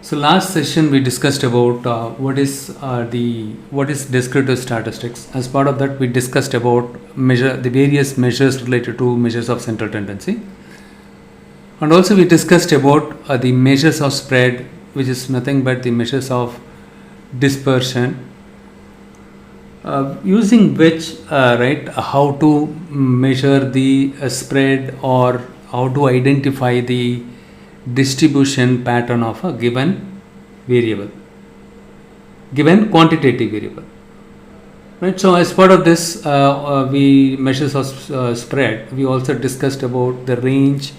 So last session we discussed about what is descriptive statistics. As part of that, we discussed about the various measures related to measures of central tendency, and also we discussed about the measures of spread, which is nothing but the measures of dispersion, using which how to measure the spread or how to identify the distribution pattern of a given variable, given quantitative variable, right? So as part of this we measures of spread, we also discussed about the range,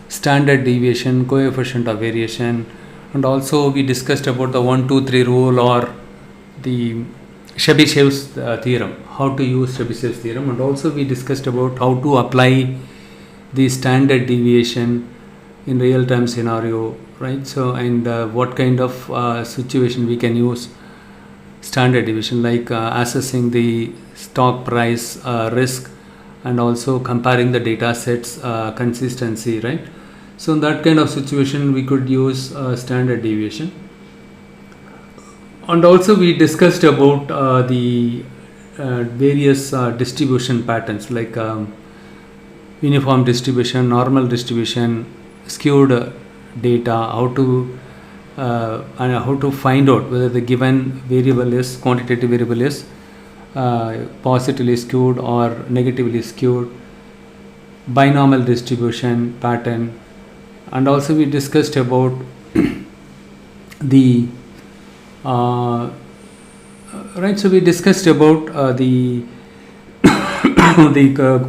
standard deviation, coefficient of variation, and also we discussed about the 1 2 3 rule or the Chebyshev's theorem, how to use Chebyshev's theorem, and also we discussed about how to apply the standard deviation in real time scenario, right? So and what kind of situation we can use standard deviation, like assessing the stock price risk and also comparing the data sets consistency, right? So in that kind of situation we could use standard deviation. And also we discussed about the various distribution patterns, like uniform distribution, normal distribution, skewed data, how to find out whether the given variable is quantitative variable is positively skewed or negatively skewed, binomial distribution pattern. And also we discussed about the so we discussed about the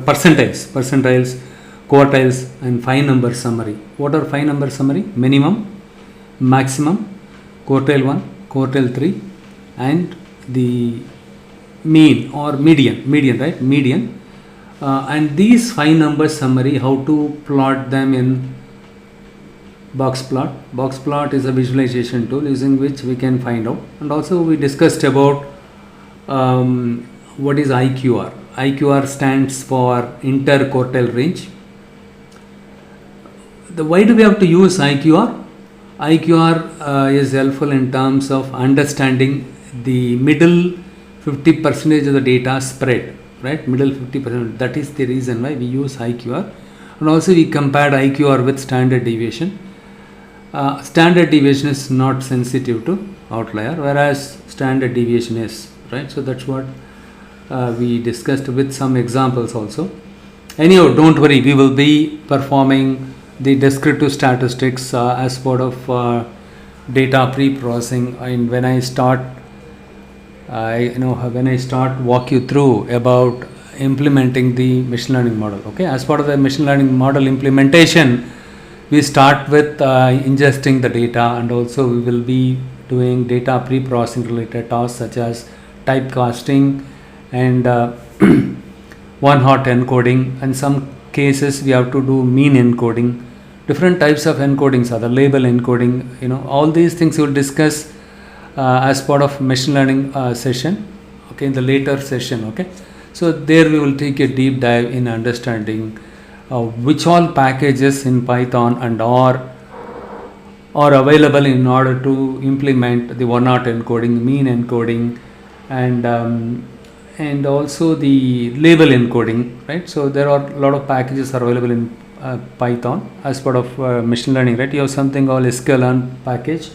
percentiles, quartiles, and 5 number summary. What are 5 number summary? Minimum, maximum, quartile 1, quartile 3, and the mean or median, right? Median. And these 5 number summary, how to plot them in box plot. Box plot is a visualization tool using which we can find out. And also we discussed about what is IQR. IQR stands for interquartile range. Why do we have to use IQR? IQR is helpful in terms of understanding the middle 50% of the data spread, right? Middle 50%. That is the reason why we use IQR. And also we compared IQR with standard deviation. Standard deviation is not sensitive to outlier, whereas standard deviation is, right? So that's what we discussed with some examples also. Anyhow, don't worry, we will be performing the descriptive statistics as part of data pre-processing. And when I start walk you through about implementing the machine learning model, okay? As part of the machine learning model implementation, we start with ingesting the data, and also we will be doing data pre-processing related tasks such as typecasting and one-hot encoding. And some cases we have to do mean encoding. Different types of encodings are the label encoding. All these things we will discuss as part of machine learning session, okay, in the later session, okay. So there we will take a deep dive in understanding which all packages in Python and R are available in order to implement the one-hot encoding, mean encoding, and also the label encoding, right? So there are a lot of packages are available in Python as part of machine learning, right? You have something called sklearn package,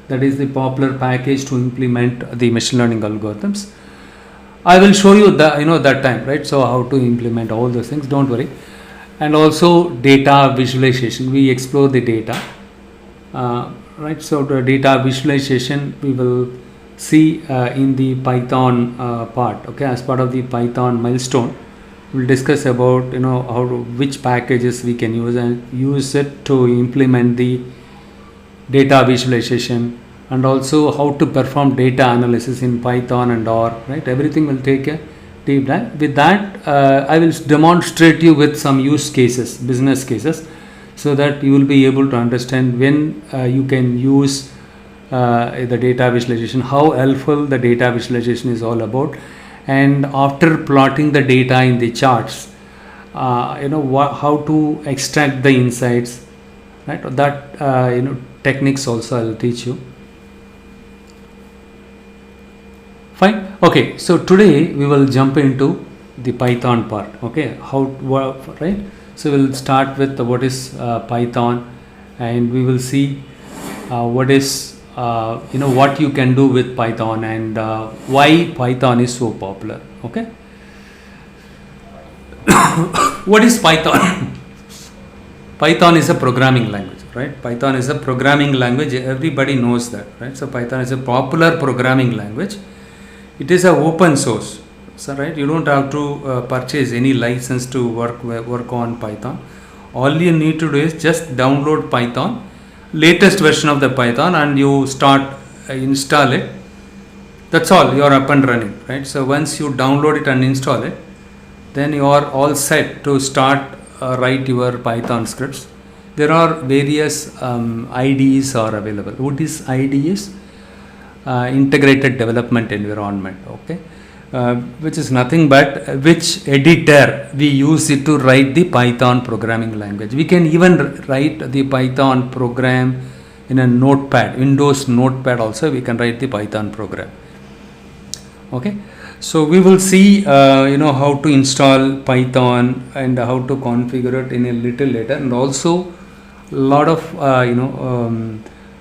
that is the popular package to implement the machine learning algorithms. I will show you that time, right? So how to implement all those things, don't worry. And also data visualization, we explore the data, right? So the data visualization we will see in the Python part, okay. As part of the Python milestone, we'll discuss about which packages we can use and use it to implement the data visualization, and also how to perform data analysis in Python and R, right? Everything will take a deep dive. With that, I will demonstrate you with some use cases, business cases, so that you will be able to understand when you can use the data visualization, how helpful the data visualization is all about. And after plotting the data in the charts, how to extract the insights, right? That techniques also I'll teach you. Fine. Okay, so today we will jump into the Python part. Okay, right? So we'll start with what is Python, and we will see what is what you can do with Python, and why Python is so popular. Okay. What is Python? Python is a programming language, right? Python is a programming language. Everybody knows that, right? So Python is a popular programming language. It is a open source, so right? You don't have to purchase any license to work on Python. All you need to do is just download Python, latest version of the Python, and you start install it. That's all. You are up and running, right? So once you download it and install it, then you are all set to start write your Python scripts. There are various IDEs are available. What is IDEs? Integrated Development Environment. Okay, which is nothing but which editor we use it to write the Python programming language. We can even write the Python program in a notepad, Windows notepad also we can write the Python program. Okay, so we will see how to install Python and how to configure it in a little later, and also a lot of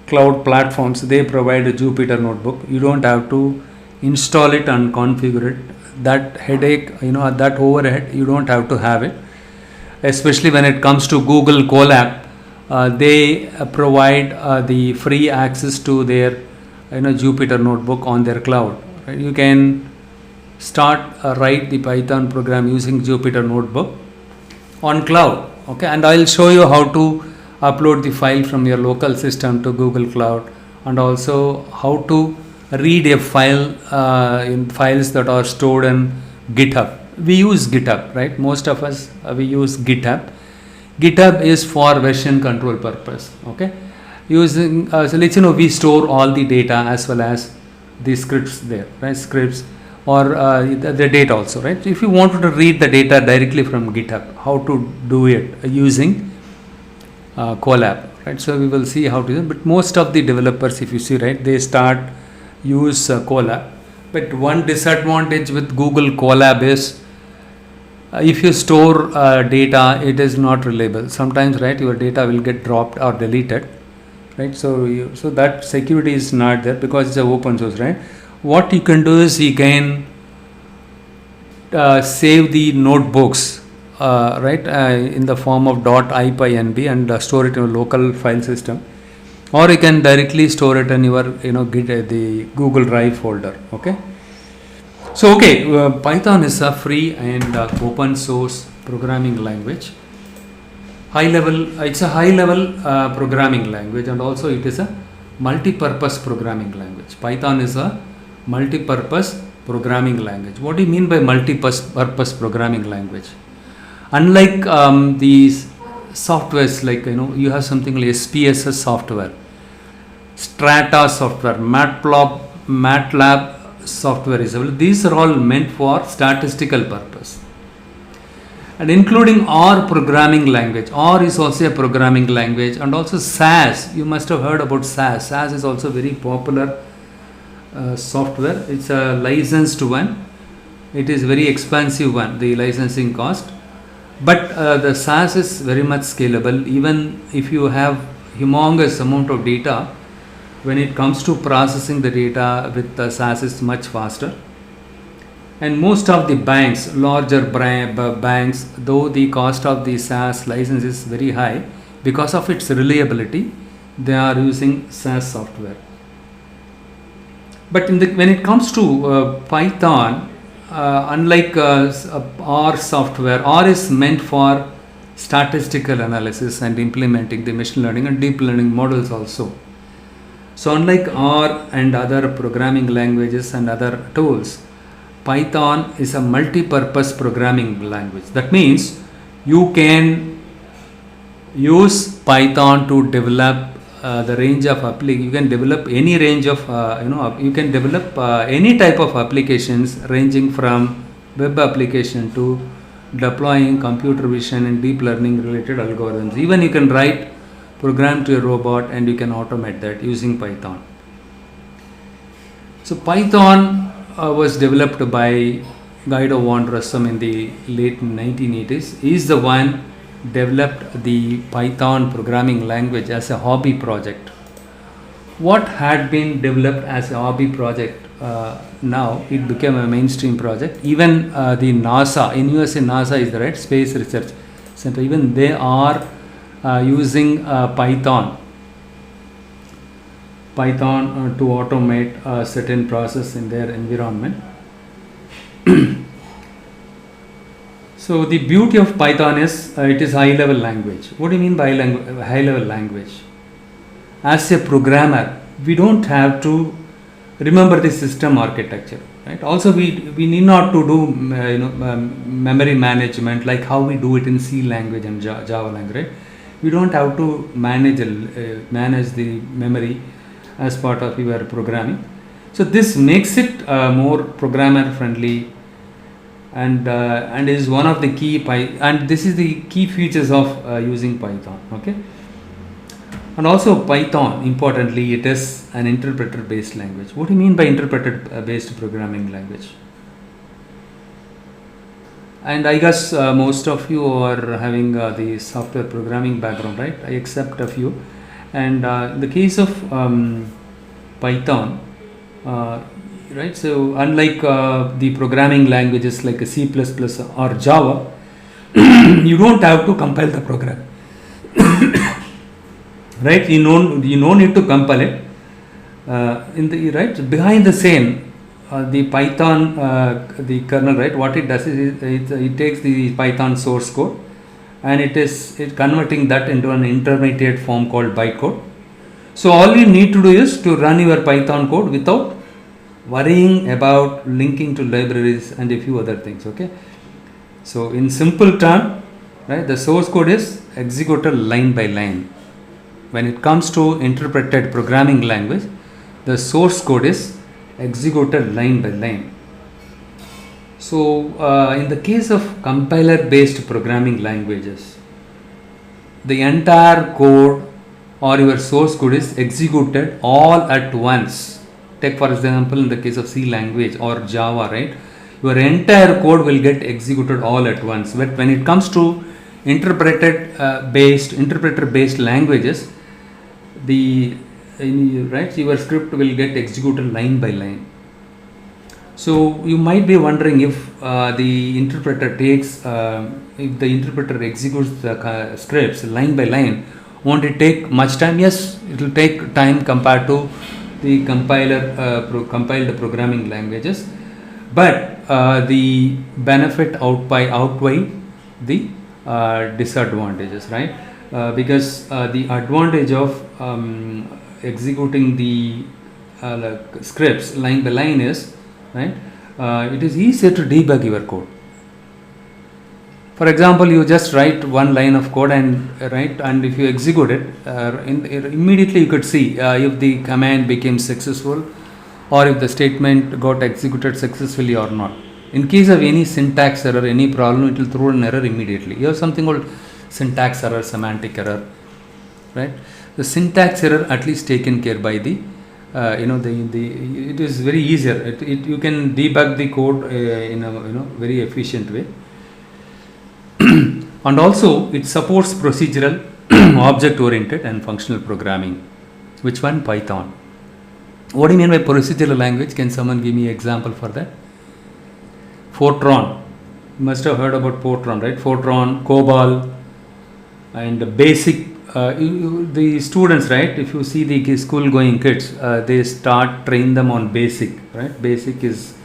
cloud platforms, they provide a Jupyter notebook. You don't have to install it and configure it. That headache, that overhead, you don't have to have it. Especially when it comes to Google Colab, they provide the free access to their Jupyter notebook on their cloud. Right? You can start write the Python program using Jupyter notebook on cloud. Okay, and I'll show you how to upload the file from your local system to Google Cloud, and also how to read a file in files that are stored in GitHub. We use GitHub, right? Most of us we use GitHub. GitHub is for version control purpose. Okay, using so let's we store all the data as well as the scripts there, right? Scripts or the data also, right? So if you wanted to read the data directly from GitHub, how to do it using Colab, right? So we will see how to do it. But most of the developers, if you see, right, they use Colab. But one disadvantage with Google Colab is if you store data, it is not reliable. Sometimes, right, your data will get dropped or deleted, right? So so that security is not there because it's an open source, right? What you can do is you can save the notebooks, in the form of .ipynb and store it in a local file system, or you can directly store it in your the Google Drive folder. Okay, so Python is a free and open source programming language. It's a high level programming language, and also it is a multi-purpose programming language. Python is a multi-purpose programming language. What do you mean by multi-purpose programming language? Unlike these softwares, like you have something like SPSS software, Strata software, MATLAB software is available. These are all meant for statistical purpose, and including R programming language. R is also a programming language, and also SAS. You must have heard about SAS. SAS is also very popular software. It's a licensed one. It is very expensive one, the licensing cost. But the SAS is very much scalable. Even if you have humongous amount of data, when it comes to processing the data with SAS is much faster. And most of the banks, larger banks, though the cost of the SAS license is very high, because of its reliability, they are using SAS software. But when it comes to Python, unlike R software, R is meant for statistical analysis and implementing the machine learning and deep learning models also. So unlike R and other programming languages and other tools, Python is a multi-purpose programming language. That means you can use Python to develop the range of you can develop any range of you can develop any type of applications, ranging from web application to deploying computer vision and deep learning related algorithms. Even you can write program to a robot, and you can automate that using Python. So Python was developed by Guido van Rossum in the late 1980s. He is the one developed the Python programming language as a hobby project. What had been developed as a hobby project, now it became a mainstream project. Even the NASA in USA, NASA is the right Space Research Center. Even they are using Python to automate a certain process in their environment. So the beauty of Python is it is high level language. What do you mean by high level language? As a programmer, we don't have to remember the system architecture, right? Also, we need not to do memory management like how we do it in C language and Java language, right? We don't have to manage the memory as part of your programming. So this makes it more programmer friendly, and is one of the key and this is the key features of using Python. Okay. And also Python, importantly, it is an interpreter based language. What do you mean by interpreter based programming language? And I guess most of you are having the software programming background, right? I accept a few. And in the case of Python, right? So unlike the programming languages like C++ or Java, you don't have to compile the program. Right, you no need to compile it. Behind the scene, the Python, the kernel, right? What it does is it takes the Python source code, and it converting that into an intermediate form called bytecode. So all you need to do is to run your Python code without worrying about linking to libraries and a few other things. Okay. So in simple term, right, the source code is executed line by line. When it comes to interpreted programming language, the source code is executed line by line. So in the case of compiler based programming languages, the entire code or your source code is executed all at once. Take for example in the case of C language or Java, right? Your entire code will get executed all at once. But when it comes to interpreter based languages, your script will get executed line by line. So you might be wondering if the interpreter executes the scripts line by line, won't it take much time? Yes, it will take time compared to the compiled programming languages, but the benefit outweigh the disadvantages, right? Because the advantage of executing the scripts line by line is, right, it is easier to debug your code. For example, you just write one line of code and if you execute it, immediately you could see if the command became successful or if the statement got executed successfully or not. In case of any syntax error, any problem, it will throw an error immediately. You have something called syntax error, semantic error, right? The syntax error at least taken care by the it is very easier. You can debug the code in a very efficient way. And also it supports procedural, object oriented and functional programming. Which one? Python. What do you mean by procedural language? Can someone give me an example for that? Fortran. You must have heard about Fortran, right? Fortran, COBOL, and BASIC. The students, right? If you see the school going kids, they train them on BASIC, right? BASIC is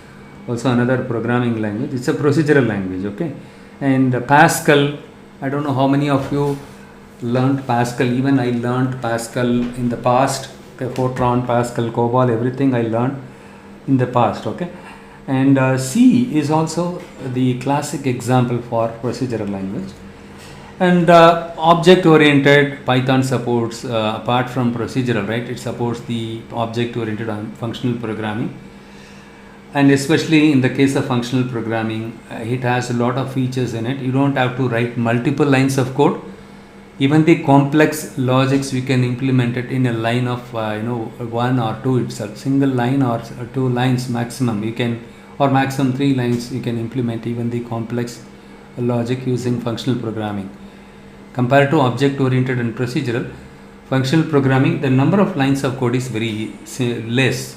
also another programming language. It's a procedural language, okay? And Pascal, I don't know how many of you learned Pascal. Even I learned Pascal in the past. Okay, Fortran, Pascal, COBOL, everything I learned in the past, okay? And C is also the classic example for procedural language. And object oriented, Python supports, apart from procedural, right? It supports the object oriented functional programming. And especially in the case of functional programming, it has a lot of features in it. You don't have to write multiple lines of code. Even the complex logics, we can implement it in a line of one or two itself, single line or two lines maximum you can, or maximum 3 lines you can implement even the complex logic using functional programming. Compared to object oriented and procedural, functional programming, the number of lines of code is very less.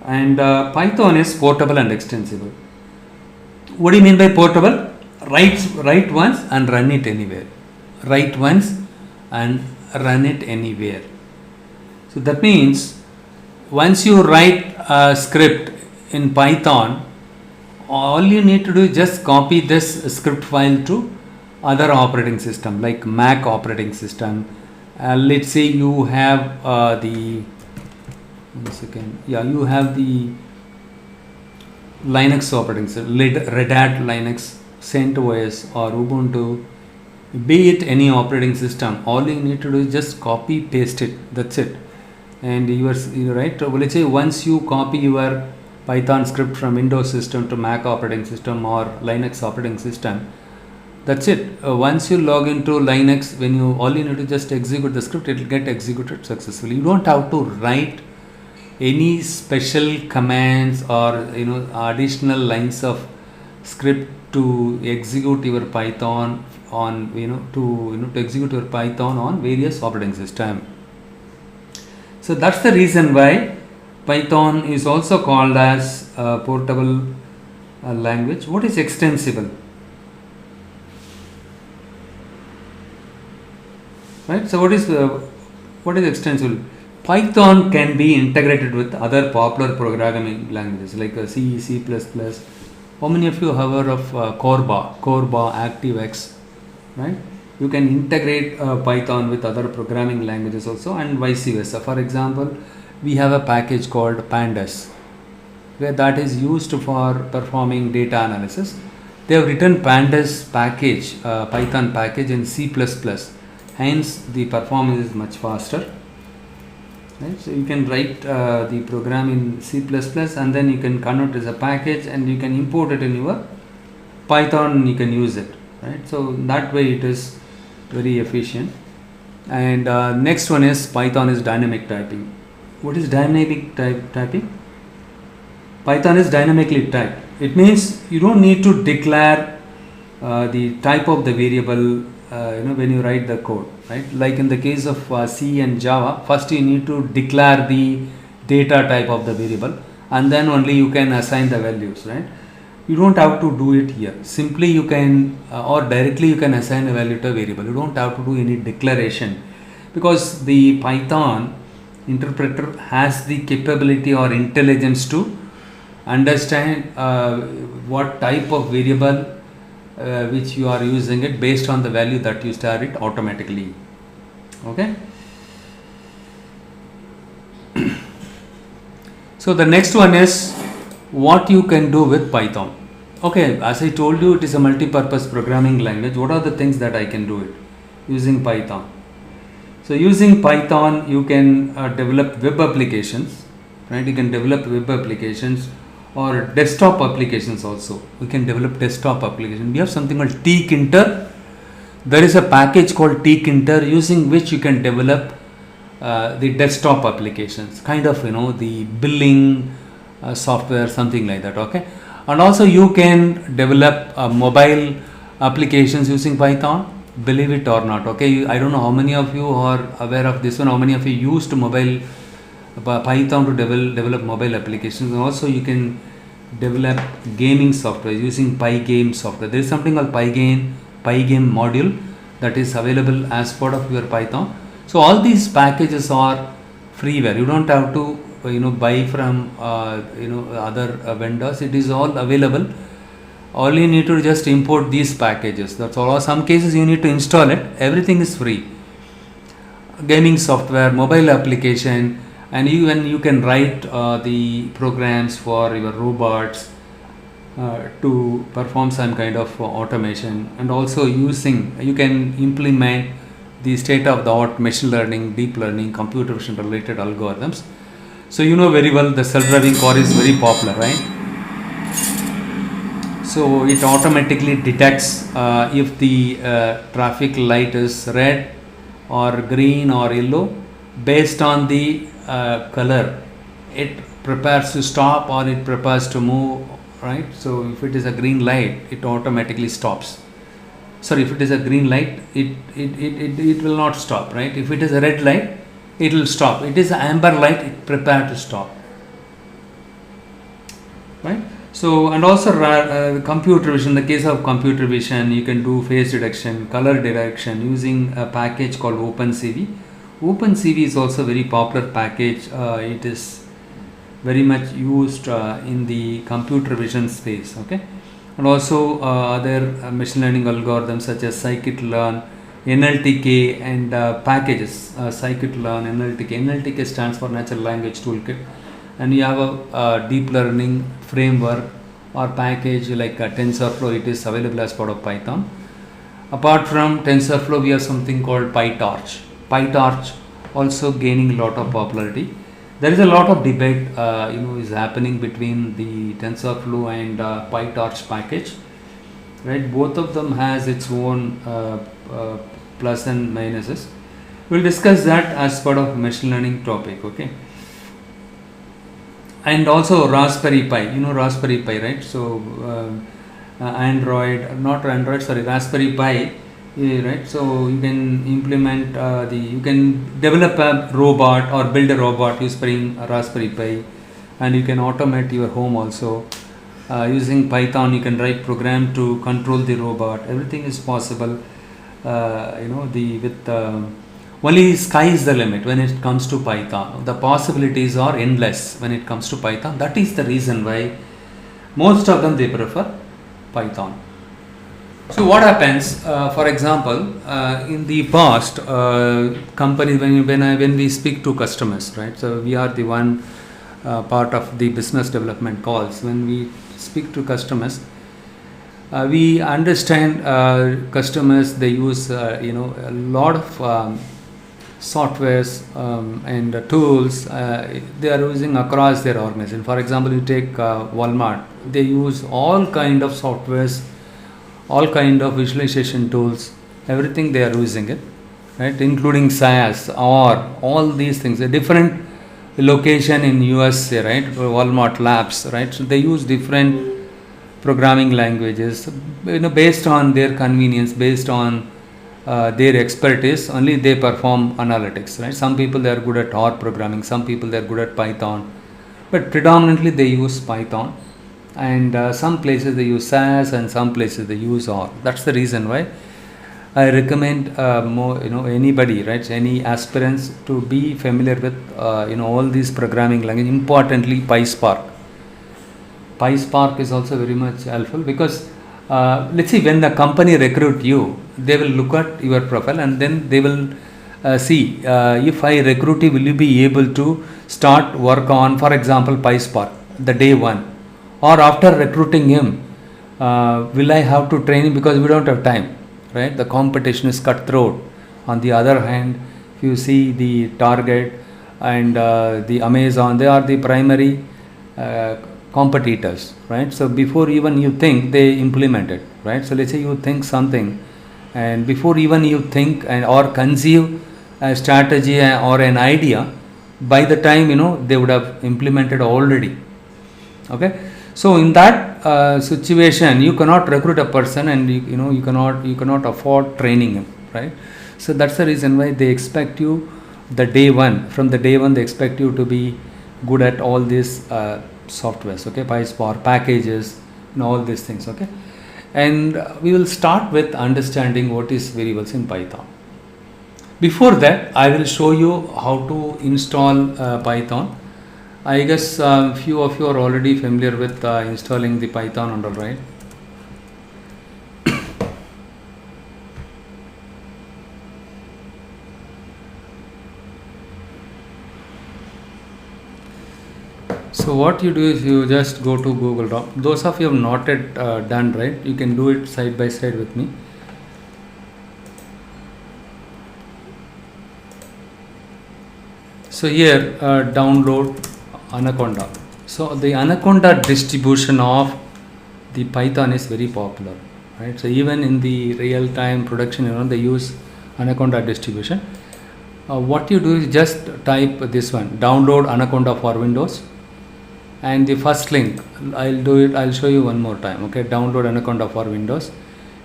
And Python is portable and extensible. What do you mean by portable? Write once and run it anywhere. Write once and run it anywhere. So that means once you write a script in Python, all you need to do is just copy this script file to other operating system like Mac operating system. Let's say you have you have the Linux operating system, Red Hat Linux, CentOS or Ubuntu, be it any operating system. All you need to do is just copy paste it, that's it. And you right, let's say once you copy your Python script from Windows system to Mac operating system or Linux operating system, that's it. Once you log into Linux, all you need to just execute the script, it will get executed successfully. You don't have to write any special commands or additional lines of script to execute your Python on to execute your Python on various operating system. So that's the reason why Python is also called as a portable language. What is extensible? Right. So what is extensible? Python can be integrated with other popular programming languages like C, C++. How many of you have heard of Corba, ActiveX, right? You can integrate Python with other programming languages also, and vice versa. For example, we have a package called Pandas, where that is used for performing data analysis. They have written Pandas package, Python package in C++. Hence, the performance is much faster. Right? So you can write the program in C++ and then you can convert it as a package and you can import it in your Python. You can use it, right? So that way it is very efficient. And next one is Python is dynamic typing. What is dynamic typing? Python is dynamically typed. It means you don't need to declare the type of the variable when you write the code, right? Like in the case of C and Java, first you need to declare the data type of the variable and then only you can assign the values, right? You don't have to do it here. Simply you can or directly you can assign a value to a variable. You don't have to do any declaration because the Python interpreter has the capability or intelligence to understand what type of variable which you are using it based on the value that you start it automatically. Okay. So the next one is what you can do with Python. Okay, as I told you, it is a multi-purpose programming language. What are the things that I can do it using Python? So using Python, you can develop web applications, right? You can develop web applications or desktop applications also. We can develop desktop applications. We have something called tkinter. There is a package called tkinter using which you can develop the desktop applications, kind of the billing software, something like that. Okay, and also you can develop mobile applications using Python. Believe it or not. Okay, I don't know how many of you are aware of this one. How many of you used mobile Python to develop mobile applications? And also you can develop gaming software using Pygame software. There is something called Pygame module that is available as part of your Python. So all these packages are freeware. You don't have to buy from other vendors. It is all available. All you need to just import these packages. That's all. Or some cases you need to install it. Everything is free. Gaming software, mobile application, and even you can write the programs for your robots to perform some kind of automation, and also you can implement the state-of-the-art machine learning, deep learning, computer vision related algorithms. So you know very well the self-driving car is very popular, right? So So it automatically detects if the traffic light is red or green or yellow. Based on the color, it prepares to stop or it prepares to move, right? So if it is a green light, it automatically stops. Sorry, if it is a green light, it will not stop, right? If it is a red light, it will stop. It is an amber light, it prepare to stop, right? So, and also computer vision. In the case of computer vision, you can do face detection, color detection using a package called OpenCV. OpenCV is also a very popular package. It is very much used in the computer vision space, okay? And also other machine learning algorithms such as scikit-learn, NLTK, and packages. Scikit-learn, NLTK. NLTK stands for Natural Language Toolkit, and you have a deep learning framework or package like TensorFlow. It is available as part of Python. Apart from TensorFlow, we have something called PyTorch. PyTorch also gaining a lot of popularity. There is a lot of debate is happening between the TensorFlow and PyTorch package, right? Both of them has its own plus and minuses. We'll discuss that as part of machine learning topic, okay? And also Raspberry Pi, Raspberry Pi, right? So Raspberry Pi, right? So you can implement you can develop a robot or build a robot using a Raspberry Pi, and you can automate your home also using Python. You can write program to control the robot. Everything is possible. Only sky is the limit when it comes to Python. The possibilities are endless when it comes to Python. That is the reason why most of them they prefer Python. So what happens, for example, in the past, companies, when we speak to customers, right? So we are the one part of the business development calls. When we speak to customers, we understand customers, they use a lot of softwares and tools they are using across their organization. For example, you take Walmart, they use all kind of softwares, all kind of visualization tools, everything they are using it, right? Including SAS or all these things. A different location in USA, right? Walmart labs, right? So they use different programming languages, based on their convenience, based on their expertise. Only they perform analytics, right? Some people they are good at R programming, some people they are good at Python, but predominantly they use Python. And some places they use SAS and some places they use R. That's the reason why I recommend more, anybody, right? Any aspirants to be familiar with, all these programming language. Importantly, PySpark. PySpark is also very much helpful because let's see, when the company recruit you, they will look at your profile and then they will see if I recruit you, will you be able to start work on, for example, PySpark the day one, or after recruiting him, will I have to train him because we don't have time, right? The competition is cutthroat. On the other hand, if you see the Target and the Amazon, they are the primary competitors, right? So before even you think, they implement it, right? So let's say you think something, and before even you think or conceive a strategy or an idea, by the time they would have implemented already. Okay, so in that situation, you cannot recruit a person, and you cannot afford training him, right? So that's the reason why they expect you from the day one they expect you to be good at all these softwares, okay? PySpark, packages, and all these things, okay? And we will start with understanding what is variables in Python. Before that, I will show you how to install Python. I guess few of you are already familiar with installing the Python and all, right? So what you do is you just go to Google Doc. Those of you have not yet done, right? You can do it side by side with me. So here download Anaconda. So the Anaconda distribution of the Python is very popular, right? So even in the real time production, they use Anaconda distribution. What you do is just type this one, download Anaconda for Windows, and the first link, I'll show you one more time. Okay, download Anaconda for Windows,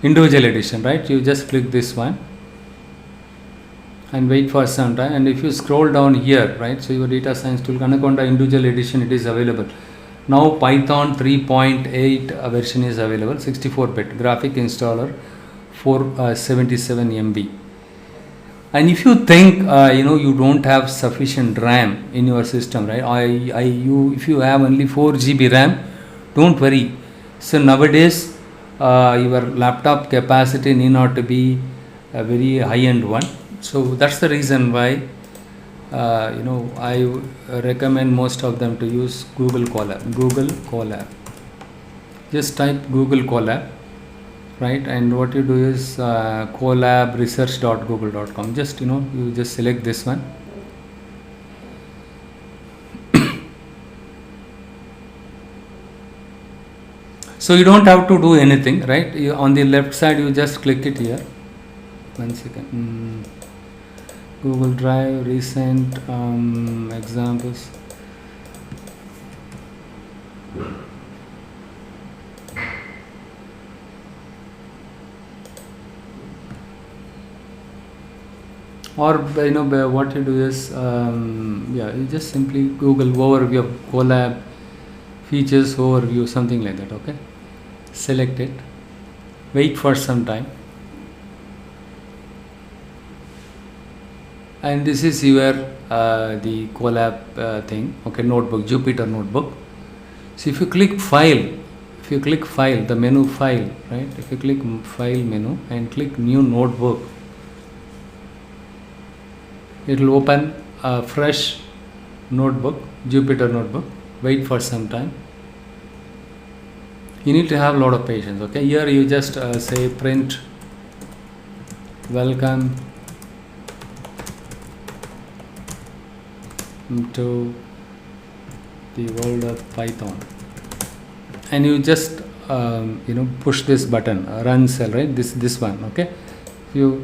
individual edition, right? You just click this one and wait for some time, and if you scroll down here, right, so your data science tool, Anaconda individual edition, it is available now. Python 3.8 version is available, 64-bit graphic installer, 477 MB. And if you think you don't have sufficient RAM in your system, right? If you have only 4 GB RAM, don't worry. So nowadays your laptop capacity need not to be a very high-end one. So that's the reason why I recommend most of them to use Google Colab. Just type Google Colab, right? And what you do is colabresearch.google.com. Just you just select this one. So you don't have to do anything, right? On the left side, you just click it here. 1 second. Google Drive, recent examples. Or what you do is you just simply Google overview of Colab, features overview, something like that. Okay, select it, wait for some time, and this is your the Colab thing. Okay, notebook, Jupyter notebook. So if you click file, the menu file, right? If you click file menu and click new notebook, it will open a fresh notebook, Jupyter notebook. Wait for some time. You need to have a lot of patience. Okay, here you just say print welcome to the world of Python, and you just push this button, run cell, right? This one. Okay, if you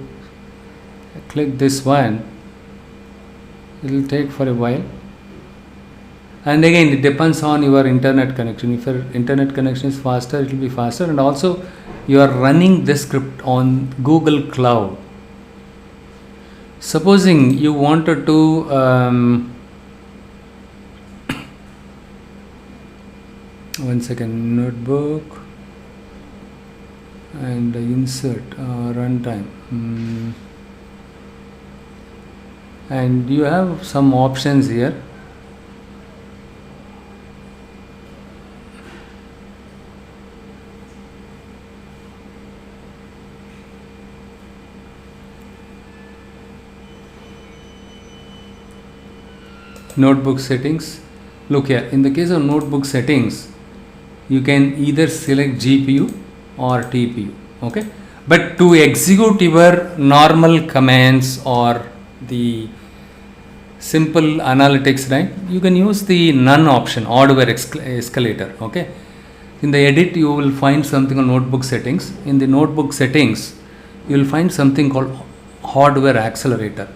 click this one, it will take for a while, and again it depends on your internet connection. If your internet connection is faster, it will be faster, and also you are running this script on Google Cloud. Supposing you wanted to one second, notebook and insert runtime, and you have some options here. Notebook settings. Look here, in the case of notebook settings, you can either select GPU or TPU. Okay, but to execute your normal commands or the simple analytics, right, you can use the none option, hardware escalator. Okay, in the edit you will find something on notebook settings. In the notebook settings you will find something called hardware accelerator.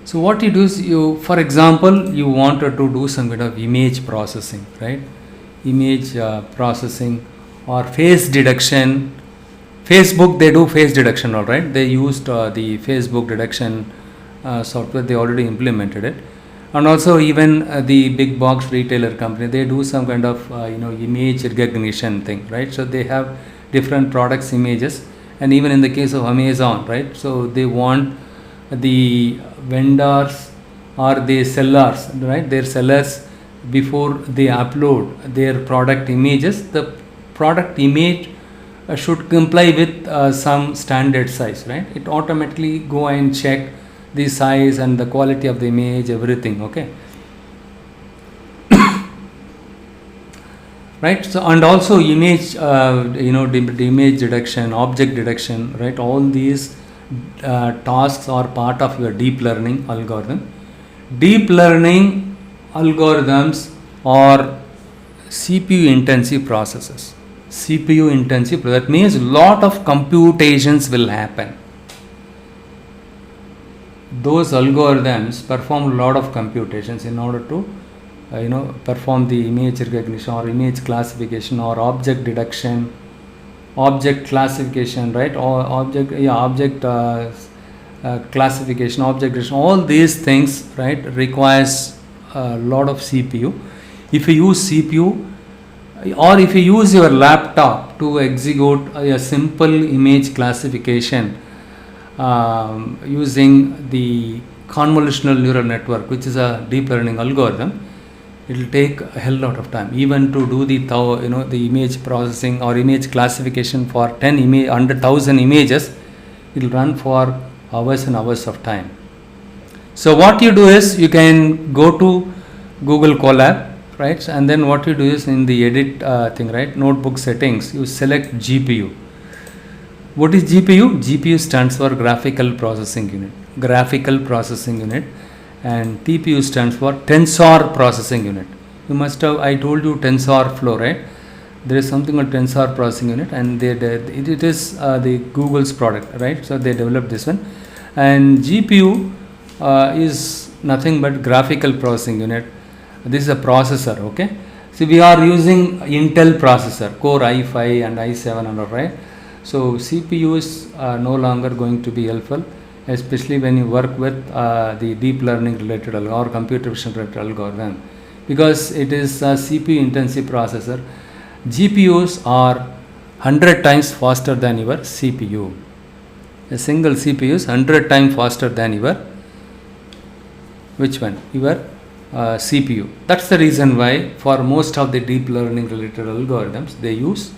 So what you do is, for example, you wanted to do some kind of image processing, right? Image processing or face detection. Facebook, they do face detection, all right. They used the Facebook detection software. They already implemented it, and also even the big box retailer company, they do some kind of image recognition thing, right? So they have different products images, and even in the case of Amazon, right? So they want the vendors or the sellers, right? Their sellers, before they upload their product images, the product image should comply with some standard size, right? It automatically go and check the size and the quality of the image, everything. Okay, right? So, and also image, the image detection, object detection, right? All these tasks are part of your deep learning algorithm. Deep learning algorithms are CPU intensive processes. CPU intensive. That means lot of computations will happen. Those algorithms perform a lot of computations in order to perform the image recognition or image classification or object detection, object classification, right? Or object classification, object detection. All these things, right, requires a lot of CPU. If you use CPU or if you use your laptop to execute a simple image classification using the convolutional neural network, which is a deep learning algorithm, it will take a hell lot of time. Even to do the image processing or image classification for 100,000 images, it will run for hours and hours of time. So what you do is you can go to Google Colab, right? And then what you do is in the edit thing, right? Notebook settings, you select GPU. What is GPU? GPU stands for graphical processing unit. Graphical processing unit. And TPU stands for tensor processing unit. You must have, I told you TensorFlow, right? There is something called tensor processing unit, and it is the Google's product, right? So they developed this one. And GPU is nothing but graphical processing unit. This is a processor, okay? So we are using Intel processor, Core i5 and i7 and all, right? So CPU is no longer going to be helpful, especially when you work with the deep learning related or computer vision related algorithm, because it is a CPU intensive processor. GPUs are 100 times faster than your CPU. A single CPU is 100 times faster than your CPU. That's the reason why for most of the deep learning related algorithms they use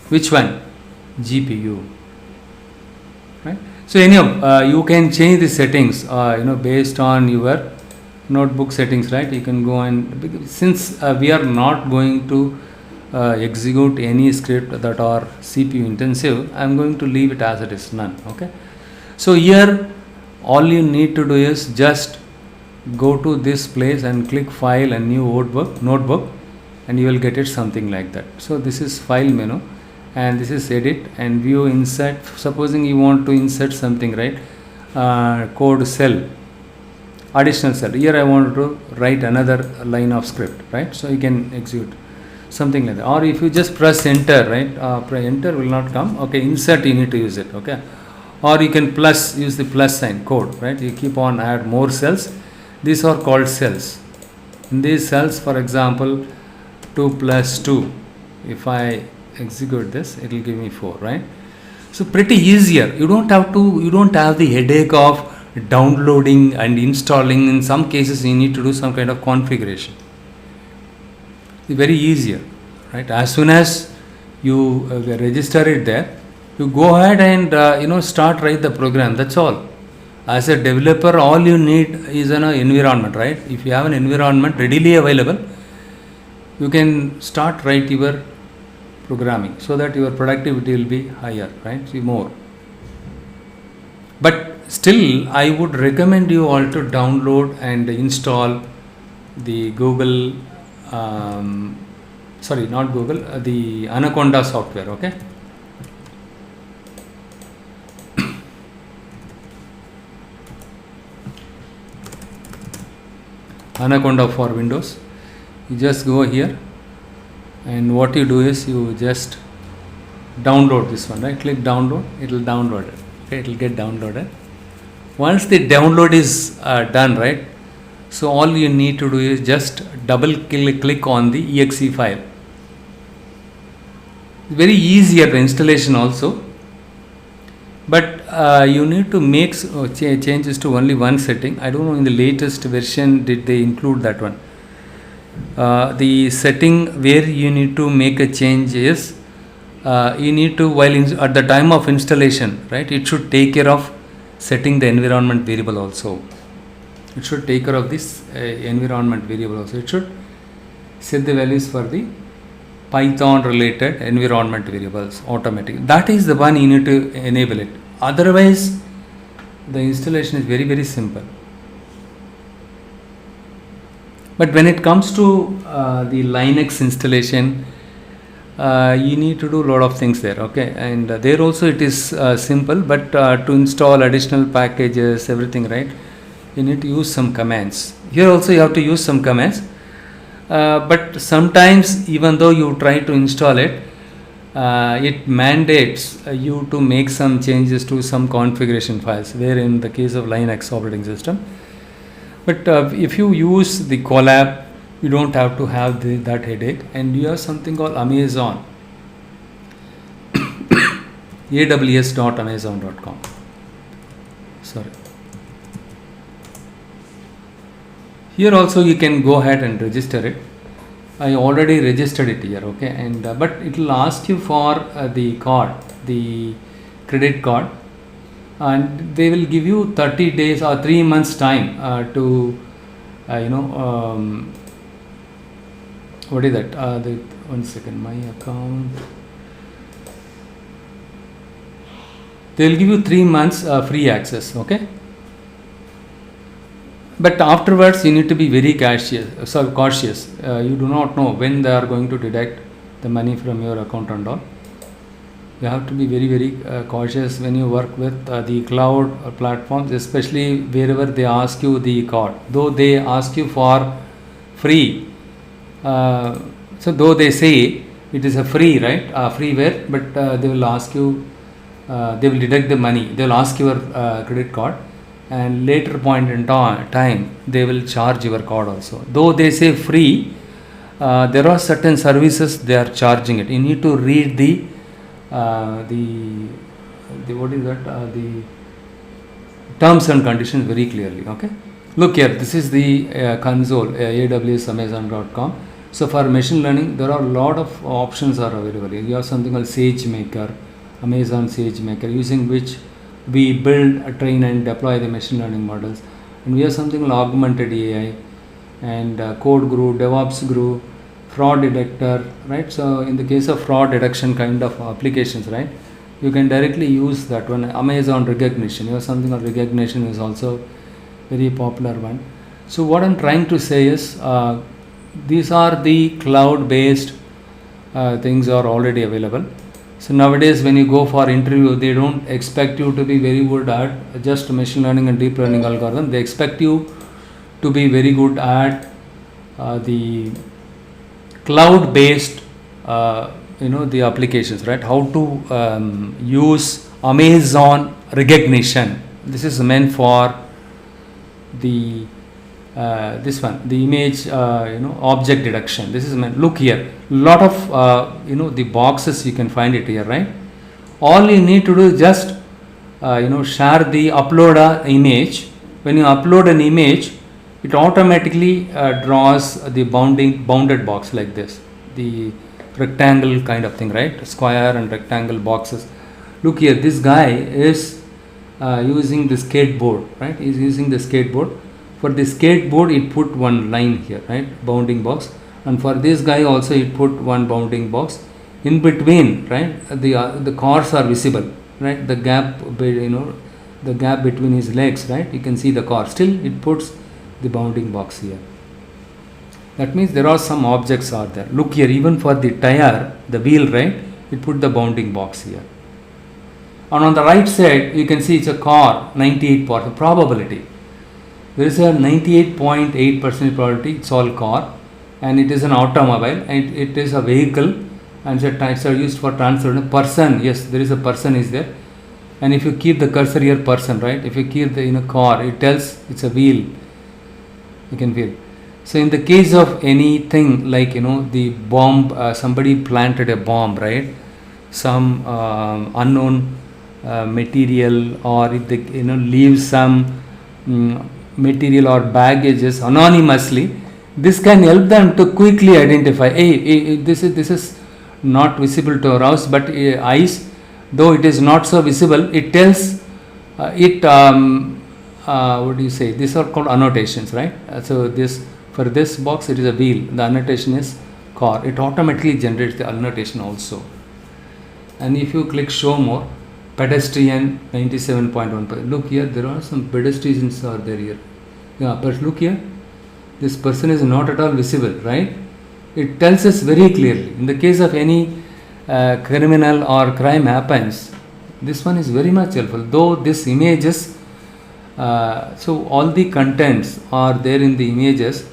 which one? GPU, right? So anyhow, you can change the settings based on your notebook settings, right? You can go and, since we are not going to execute any script that are CPU intensive, I am going to leave it as it is, none. Okay, so here all you need to do is just go to this place and click file and new notebook, and you will get it something like that. So this is file menu, and this is edit and view insert. Supposing you want to insert something, right? Code cell, additional cell. Here I want to write another line of script, right? So you can execute something like that. Or if you just press enter, right? Enter will not come. Okay, insert you need to use it. Okay, or you can use the plus sign code, right? You keep on add more cells. These are called cells. In these cells, for example, 2 plus 2. If I execute this, it will give me 4, right? So pretty easier. You don't have the headache of downloading and installing. In some cases you need to do some kind of configuration. It's very easier, right? As soon as you register it there, you go ahead and start write the program. That's all. As a developer, all you need is an environment, right? If you have an environment readily available, you can start write your programming so that your productivity will be higher, right? See more. But still, I would recommend you all to download and install the Google, the Anaconda software, okay? Anaconda for Windows. You just go here, and what you do is you just download this one, right? Click download, it will download it. Okay, it will get downloaded. Once the download is done, right? So all you need to do is just double click on the exe file. Very easy at the installation also, but you need to make changes to only one setting. I don't know in the latest version did they include that one. The setting where you need to make a change is you need to at the time of installation, right? It should take care of setting the environment variable also. It should take care of this environment variable also. It should set the values for the Python related environment variables automatically. That is the one you need to enable it. Otherwise, the installation is very, very simple. But when it comes to the Linux installation, you need to do a lot of things there, okay. And there also it is simple, but to install additional packages, everything, right, you need to use some commands. Here also you have to use some commands, but sometimes even though you try to install it, it mandates you to make some changes to some configuration files, where in the case of Linux operating system. But if you use the Colab, you don't have to have that headache, and you have something called Amazon, aws.amazon.com. Sorry. Here also you can go ahead and register it. I already registered it here, okay, and but it will ask you for the card, the credit card, and they will give you 30 days or 3 months time to what is that, the 1 second, my account, they will give you 3 months free access, okay. But afterwards you need to be very cautious. You do not know when they are going to deduct the money from your account and all. You have to be very cautious when you work with the cloud platforms, especially wherever they ask you the card. Though they ask you for free, so though they say it is a free, right, freeware, but they will ask you, they will deduct the money. They will ask your credit card, and later point in time they will charge your card also. Though they say free, there are certain services they are charging it. You need to read the what is that, the terms and conditions very clearly, okay. Look here, this is the console, awsamazon.com. So for machine learning, there are a lot of options are available. You have something called SageMaker, Amazon SageMaker, using which we build, train and deploy the machine learning models. And we have something like augmented AI and code guru, DevOps guru, fraud detector, right. So in the case of fraud detection kind of applications, right, you can directly use that one. Amazon Rekognition, you have something called Rekognition is also very popular one. So what I'm trying to say is these are the cloud based things are already available. So nowadays when you go for interview, they don't expect you to be very good at just machine learning and deep learning algorithm. They expect you to be very good at the cloud based the applications, right, how to use Amazon Rekognition. This is meant for the this one, the image object detection. This is meant, look here, lot of the boxes you can find it here, right. All you need to do is just share the upload a image. When you upload an image, it automatically draws the bounded box like this, the rectangle kind of thing, right, square and rectangle boxes. Look here, this guy is using the skateboard, right, he is using the skateboard. For the skateboard it put one line here, right, bounding box, and for this guy also it put one bounding box. In between, right, the cars are visible, right, the gap, the gap between his legs, right, you can see the car, still it puts the bounding box here. That means there are some objects are there. Look here, even for the tire, the wheel, right, it put the bounding box here. And on the right side you can see it's a car, 98% probability. There is a 98.8% probability it's all car, and it is an automobile, and it is a vehicle, and the types are used for transport. Person, yes, there is a person is there, and if you keep the cursor here, person, right, if you keep the car, it tells it's a wheel, you can feel. So in the case of anything like the bomb, somebody planted a bomb, right, some unknown material, or if they leave some material or baggages anonymously, this can help them to quickly identify, hey, this is not visible to our eyes, though it is not so visible, it tells what do you say, these are called annotations, right. So this, for this box it is a wheel, the annotation is car, it automatically generates the annotation also. And if you click show more, pedestrian 97.1%, look here, there are some pedestrians are there here, yeah, but look here, this person is not at all visible, right. It tells us very clearly. In the case of any criminal or crime happens, this one is very much helpful. Though this images, so all the contents are there in the images.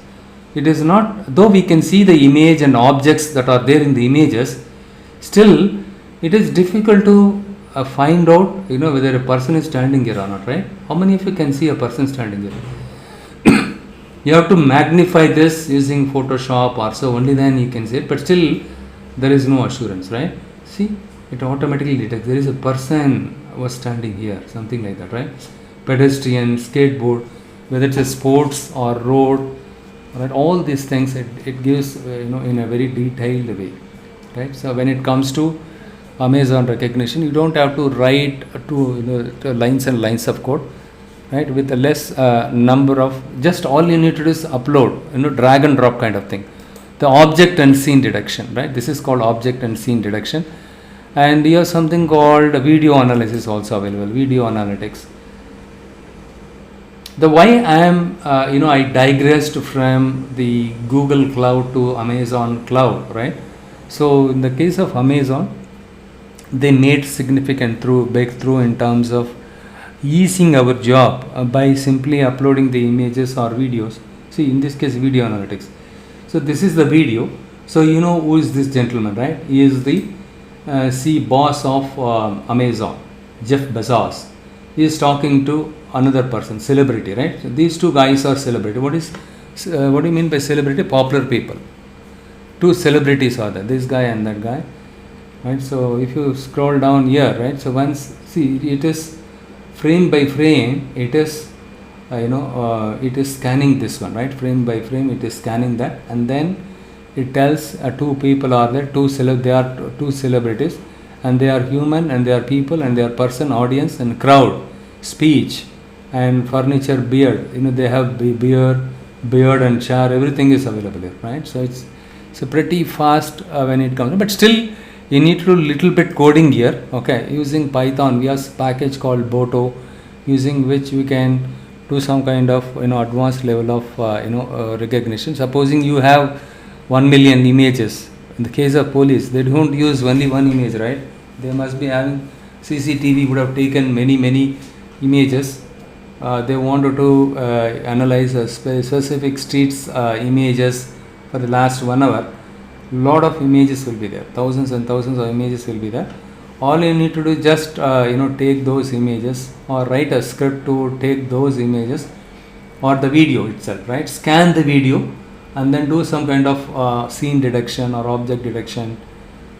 It is not, though we can see the image and objects that are there in the images, still it is difficult to find out, whether a person is standing here or not, right? How many of you can see a person standing here? You have to magnify this using Photoshop or so, only then you can see it, but still there is no assurance, right? See, it automatically detects there is a person was standing here, something like that, right? Pedestrian, skateboard, whether it's a sports or road, right? All these things it gives, in a very detailed way, right? So when it comes to Amazon recognition, you don't have to write to lines and lines of code, right? With a less number of, just all you need to do is upload, drag and drop kind of thing. The object and scene detection, right? This is called object and scene detection. And you have something called video analysis also available, video analytics. The why I am, I digressed from the Google Cloud to Amazon Cloud, right? So in the case of Amazon, they made significant breakthrough in terms of easing our job by simply uploading the images or videos. See, in this case, video analytics. So this is the video. So who is this gentleman, right? He is the boss of Amazon, Jeff Bezos. He is talking to another person, celebrity, right? So these two guys are celebrity. What do you mean by celebrity? Popular people. Two celebrities are there, this guy and that guy, right? So if you scroll down here, right? So once, see, it is frame by frame, it is it is scanning this one, right? Frame by frame, it is scanning that, and then it tells two people are there, they are two celebrities, and they are human, and they are people, and they are person, audience, and crowd, speech, and furniture, beard. They have beard and chair, everything is available here, right? So it's pretty fast when it comes, but still you need to do little bit coding here, okay? Using Python, we have a package called Boto, using which we can do some kind of advanced level of recognition. Supposing you have 1 million images. In the case of police, they don't use only one image, right? They must be having CCTV would have taken many images. They wanted to analyze a specific streets images for the last 1 hour. Lot of images will be there, thousands and thousands of images will be there. All you need to do is just take those images, or write a script to take those images, or the video itself, right? Scan the video and then do some kind of scene detection or object detection.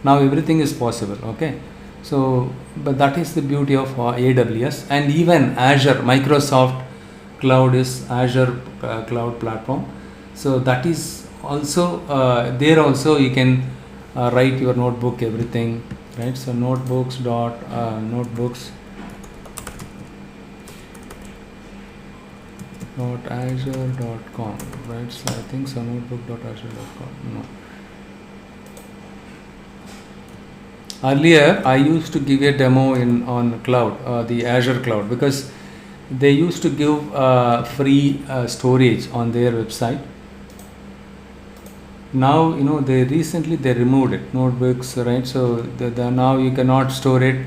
Now everything is possible, okay? So, but that is the beauty of AWS, and even Azure. Microsoft Cloud is Azure Cloud Platform. So that is also there. Also you can write your notebook, everything, right? So notebooks azure.com, right? So I think so, notebook.azure.com. No. Earlier I used to give a demo on cloud, the Azure cloud, because they used to give free storage on their website. Now they recently removed it, notebooks, right? So now you cannot store it,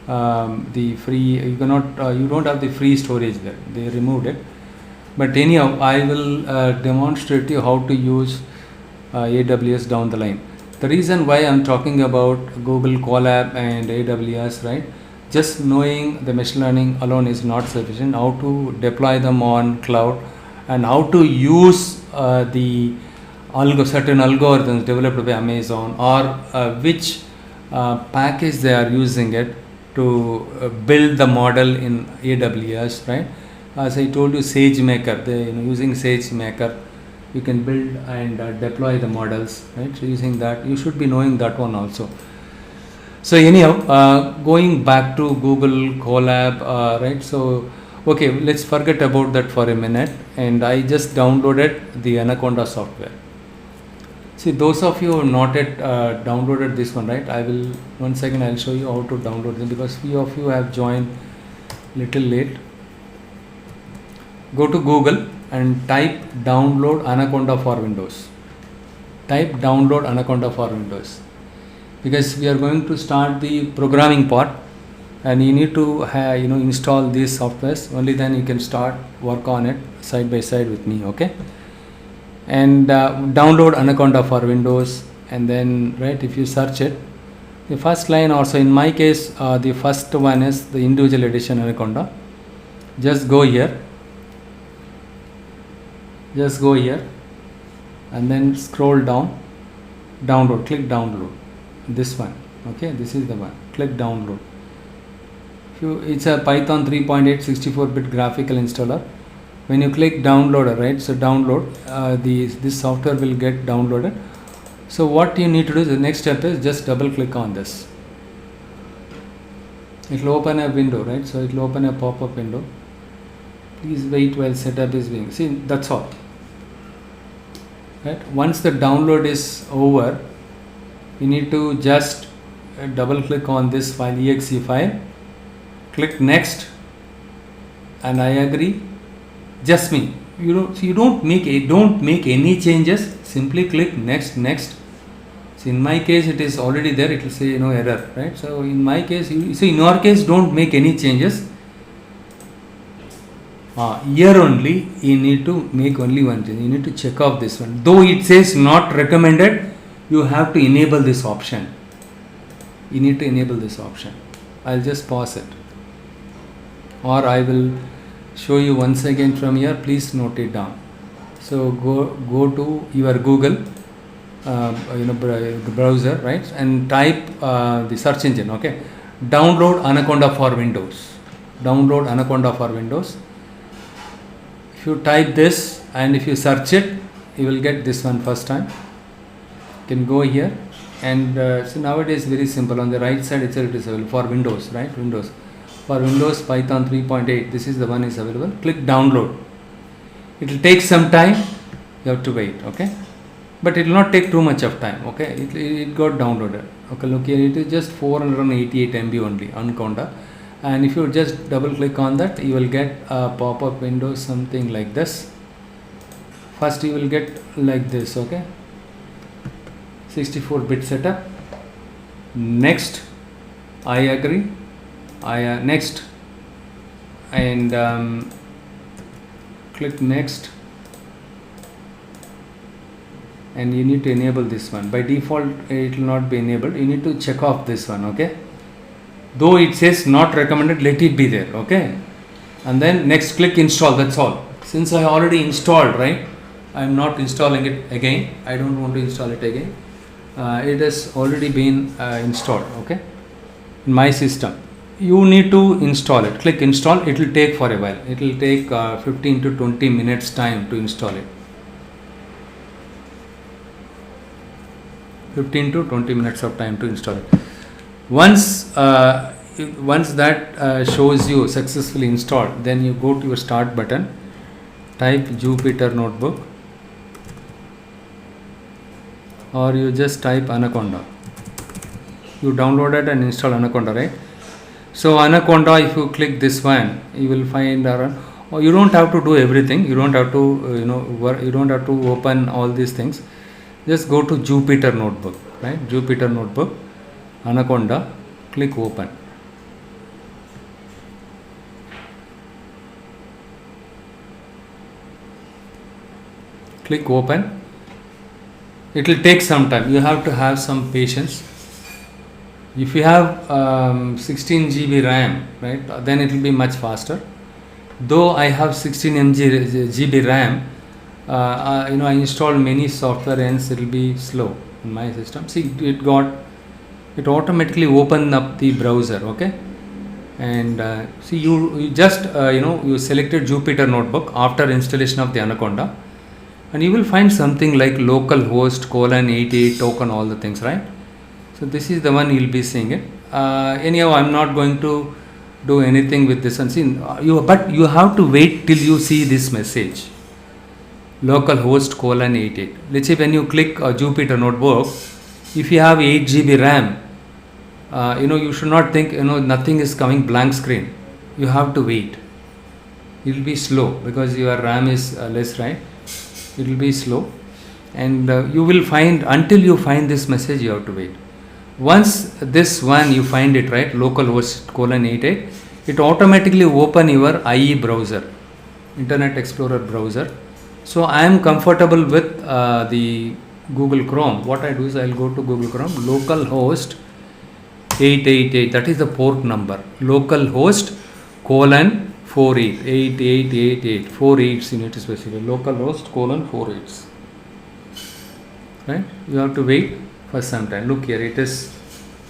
the free, you don't have the free storage there, they removed it. But anyhow, I will demonstrate you how to use AWS down the line. The reason why I'm talking about Google Colab and AWS, right? Just knowing the machine learning alone is not sufficient. How to deploy them on cloud, and how to use the certain algorithms developed by Amazon, or which package they are using it to build the model in AWS, right? As I told you, SageMaker, using SageMaker, you can build and deploy the models, right? So using that, you should be knowing that one also. So anyhow, going back to Google Colab, right? So okay, let's forget about that for a minute. And I just downloaded the Anaconda software. See, those of you who have not yet downloaded this one, right? Once again I'll show you how to download them, because few of you have joined little late. Go to Google and type download Anaconda for Windows. Type download Anaconda for Windows. because we are going to start the programming part, and you need to install these softwares. Only then you can start work on it side by side with me. Okay, and download Anaconda for Windows, and then if you search it, the first line also, in my case the first one is the individual edition Anaconda. Just go here, and then scroll down, download, click download this one. Okay, this is the one, click download. It's a Python 3.8 64-bit graphical installer. When you click download, so download, this software will get downloaded. So what you need to do, the next step is just double click on this. It will open a window, so it will open a pop-up window. Please wait while setup is being, see, that's all. Once the download is over, you need to just double click on this file, exe file, click next, and I agree. Just me, you don't make any changes, simply click next. So in my case it is already there, it will say no error, right? So in my case, in your case, don't make any changes. Here only you need to make only one thing, you need to check off this one. Though it says not recommended, you have to enable this option. You need to enable this option. I'll just pause it, or I will show you once again from here. Please note it down. So go to your Google browser, right, and type the search engine. Okay, download Anaconda for Windows. Download Anaconda for Windows. If you type this and if you search it, you will get this one first time. You can go here, and so nowadays very simple. On the right side itself it is available for Windows, right? Windows. For Windows Python 3.8, this is the one is available. Click download. It will take some time. You have to wait. Okay, but it will not take too much of time. Okay, it got downloaded. Okay, look here. It is just 488 MB only, Anaconda. And if you just double click on that, you will get a pop-up window, something like this. First you will get like this. Okay, 64-bit setup. Next, I agree. Next, and click next, and you need to enable this one. By default it will not be enabled, you need to check off this one. Okay, though it says not recommended, let it be there. Okay, and then next, click install. That's all. Since I already installed, right, I am not installing it again. I don't want to install it again. It has already been installed. Okay, in my system. You need to install it. Click install. It will take for a while. It will take 15 to 20 minutes time to install it. 15 to 20 minutes of time to install it. Once that shows you successfully installed, then you go to your start button, type Jupyter Notebook, or you just type Anaconda. You downloaded and installed Anaconda, right? So Anaconda, if you click this one, you will find you don't have to do everything. You don't have to you don't have to open all these things. Just go to Jupyter Notebook, right? Jupyter Notebook, Anaconda, click open. Click open. It will take some time. You have to have some patience. If you have 16 GB RAM, right, then it will be much faster. Though I have 16 GB RAM, I installed many software, hence it will be slow in my system. See, it automatically opened up the browser. Okay, and see, you just you selected Jupyter Notebook after installation of the Anaconda, and you will find something like localhost :88 token, all the things, right? So this is the one you will be seeing it. Anyhow, I am not going to do anything with this one. See, but you have to wait till you see this message, localhost :88. Let's say when you click Jupyter Notebook, if you have 8 GB RAM, you should not think nothing is coming, blank screen. You have to wait. It will be slow because your RAM is less, right? It will be slow, and you will find, until you find this message, you have to wait. Once this one you find it, right, localhost colon 88, it automatically open your IE browser, Internet Explorer browser. So I am comfortable with the Google Chrome. What I do is I will go to Google Chrome, localhost 888, that is the port number, localhost colon 48, 8888, 48 you need to specify, localhost colon 48, right? You have to wait for some time. Look here, it is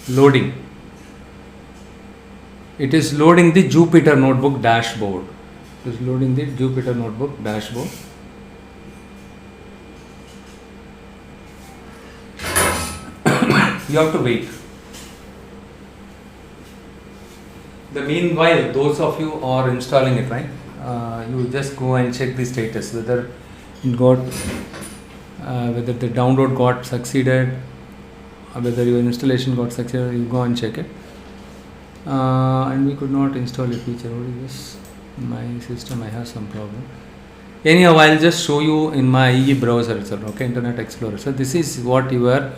loading. It is loading the Jupyter Notebook dashboard. It is loading the Jupyter Notebook dashboard. You have to wait. The meanwhile, those of you are installing it, right? You just go and check the status whether it got, whether the download got succeeded, or whether your installation got succeeded. You go and check it. And we could not install a feature. What is this? My system, I have some problem. Anyhow, I'll just show you in my IE browser itself. Okay, Internet Explorer. So this is what your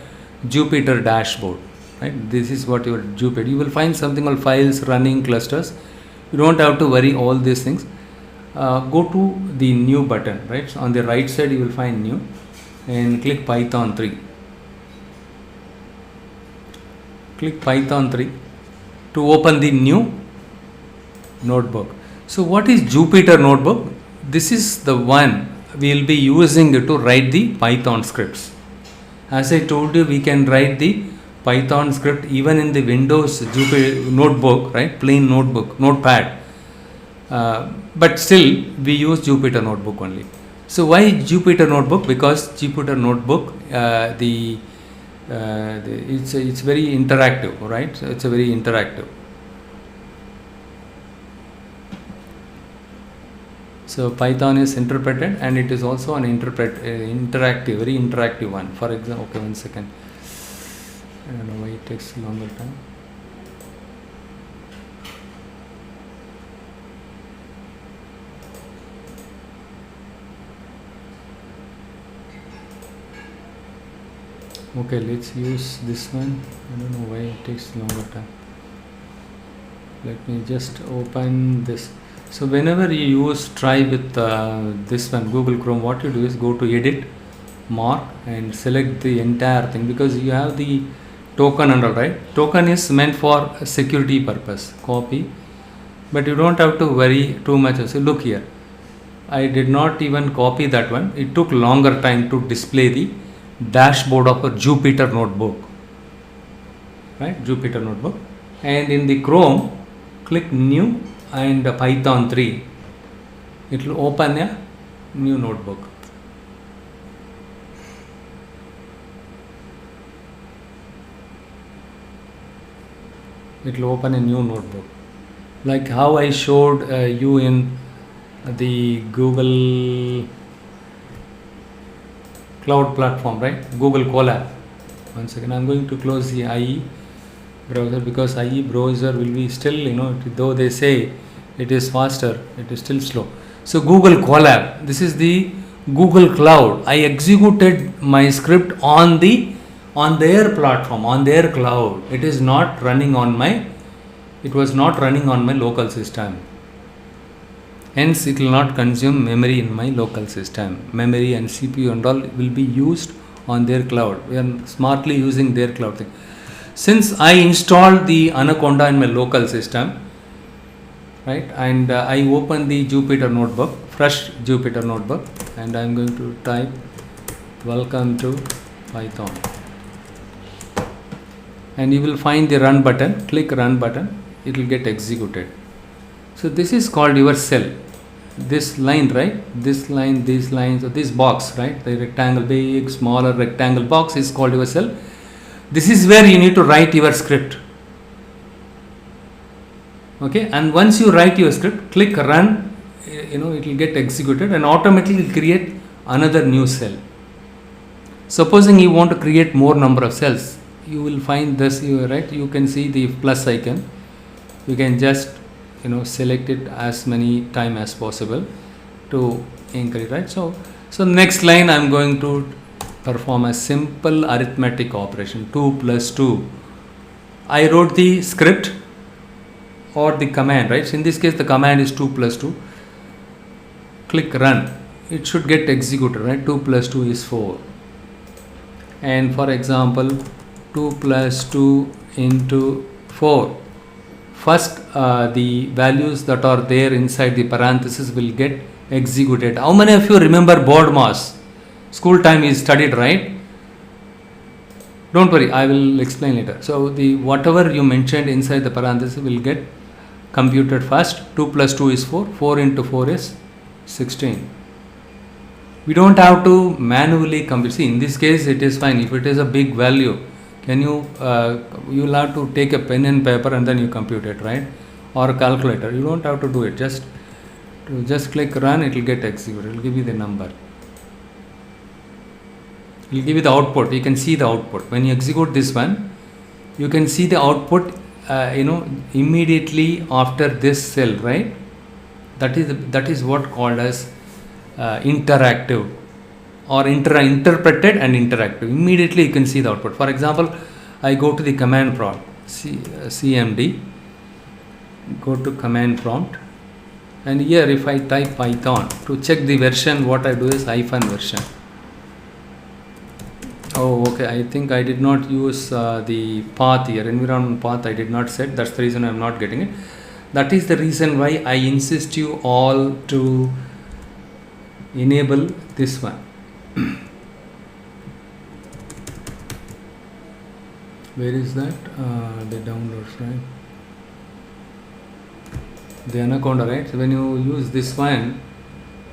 Jupyter dashboard, right? This is what your Jupyter. You will find something called files, running, clusters. You don't have to worry all these things. Go to the new button, right? So on the right side you will find new, and click Python 3. Click Python 3 to open the new notebook. So what is Jupyter Notebook? This is the one we will be using to write the Python scripts. As I told you, we can write the Python script even in the Windows Jupyter Notebook, right? Plain notebook, notepad. But still, we use Jupyter Notebook only. So why Jupyter Notebook? Because Jupyter Notebook, it's very interactive, right? So it's a very interactive. So Python is interpreted, and it is also an interactive, very interactive one. For example, okay, 1 second. I don't know why it takes longer time. Okay, let's use this one. I don't know why it takes longer time. Let me just open this. So whenever you try with this one, Google Chrome, what you do is go to edit, mark, and select the entire thing, because you have the token and all, right? Token is meant for security purpose. Copy, but you don't have to worry too much. So look here, I did not even copy that one. It took longer time to display the dashboard of a Jupyter Notebook, right? Jupyter Notebook. And in the Chrome, click new and Python 3. It will open a new notebook. It will open a new notebook, like how I showed you in the Google Cloud platform, right? Google Colab. One second, I'm going to close the IE browser, because IE browser will be still, though they say it is faster, it is still slow. So Google Colab, this is the Google Cloud. I executed my script on their platform, on their cloud. It is not running on my, it was not running on my local system. Hence it will not consume memory in my local system. Memory and CPU and all will be used on their cloud. We are smartly using their cloud thing. Since I installed the Anaconda in my local system, right, and I open the Jupyter Notebook, fresh Jupyter Notebook, and I am going to type welcome to Python, and you will find the run button. Click run button, it will get executed. So this is called your cell. This line, right, this line, these lines, or this box, right, the rectangle, big, smaller rectangle box is called your cell. This is where you need to write your script. Okay, and once you write your script, click run, it will get executed and automatically create another new cell. Supposing you want to create more number of cells, you will find this, right, you can see the plus icon. You can just select it as many time as possible to increase, right? So next line I'm going to perform a simple arithmetic operation. 2 plus 2 I wrote the script or the command, right? So in this case the command is 2 plus 2. Click run. It should get executed, right? 2 plus 2 is 4. And for example, 2 plus 2 into 4. First, the values that are there inside the parenthesis will get executed. How many of you remember BODMAS? School time is studied, right? Don't worry, I will explain later. So the whatever you mentioned inside the parenthesis will get computed first. 2 plus 2 is 4. 4 into 4 is 16. We don't have to manually compute. See, in this case it is fine. If it is a big value, can you will have to take a pen and paper and then you compute it, right? Or a calculator. You don't have to do it. Just click run, it will get executed. It will give you the number. It will give you the output. You can see the output. When you execute this one, you can see the output immediately after this cell, right? That is what called as interactive or interpreted and interactive. Immediately you can see the output. For example, I go to the command prompt, CMD, go to command prompt, and here if I type Python to check the version, what I do is -version. Oh, okay, I think I did not use the path here, environment path I did not set. That's the reason I am not getting it. That is the reason why I insist you all to enable this one. Where is that? The downloads, right? The Anaconda, right? So when you use this one,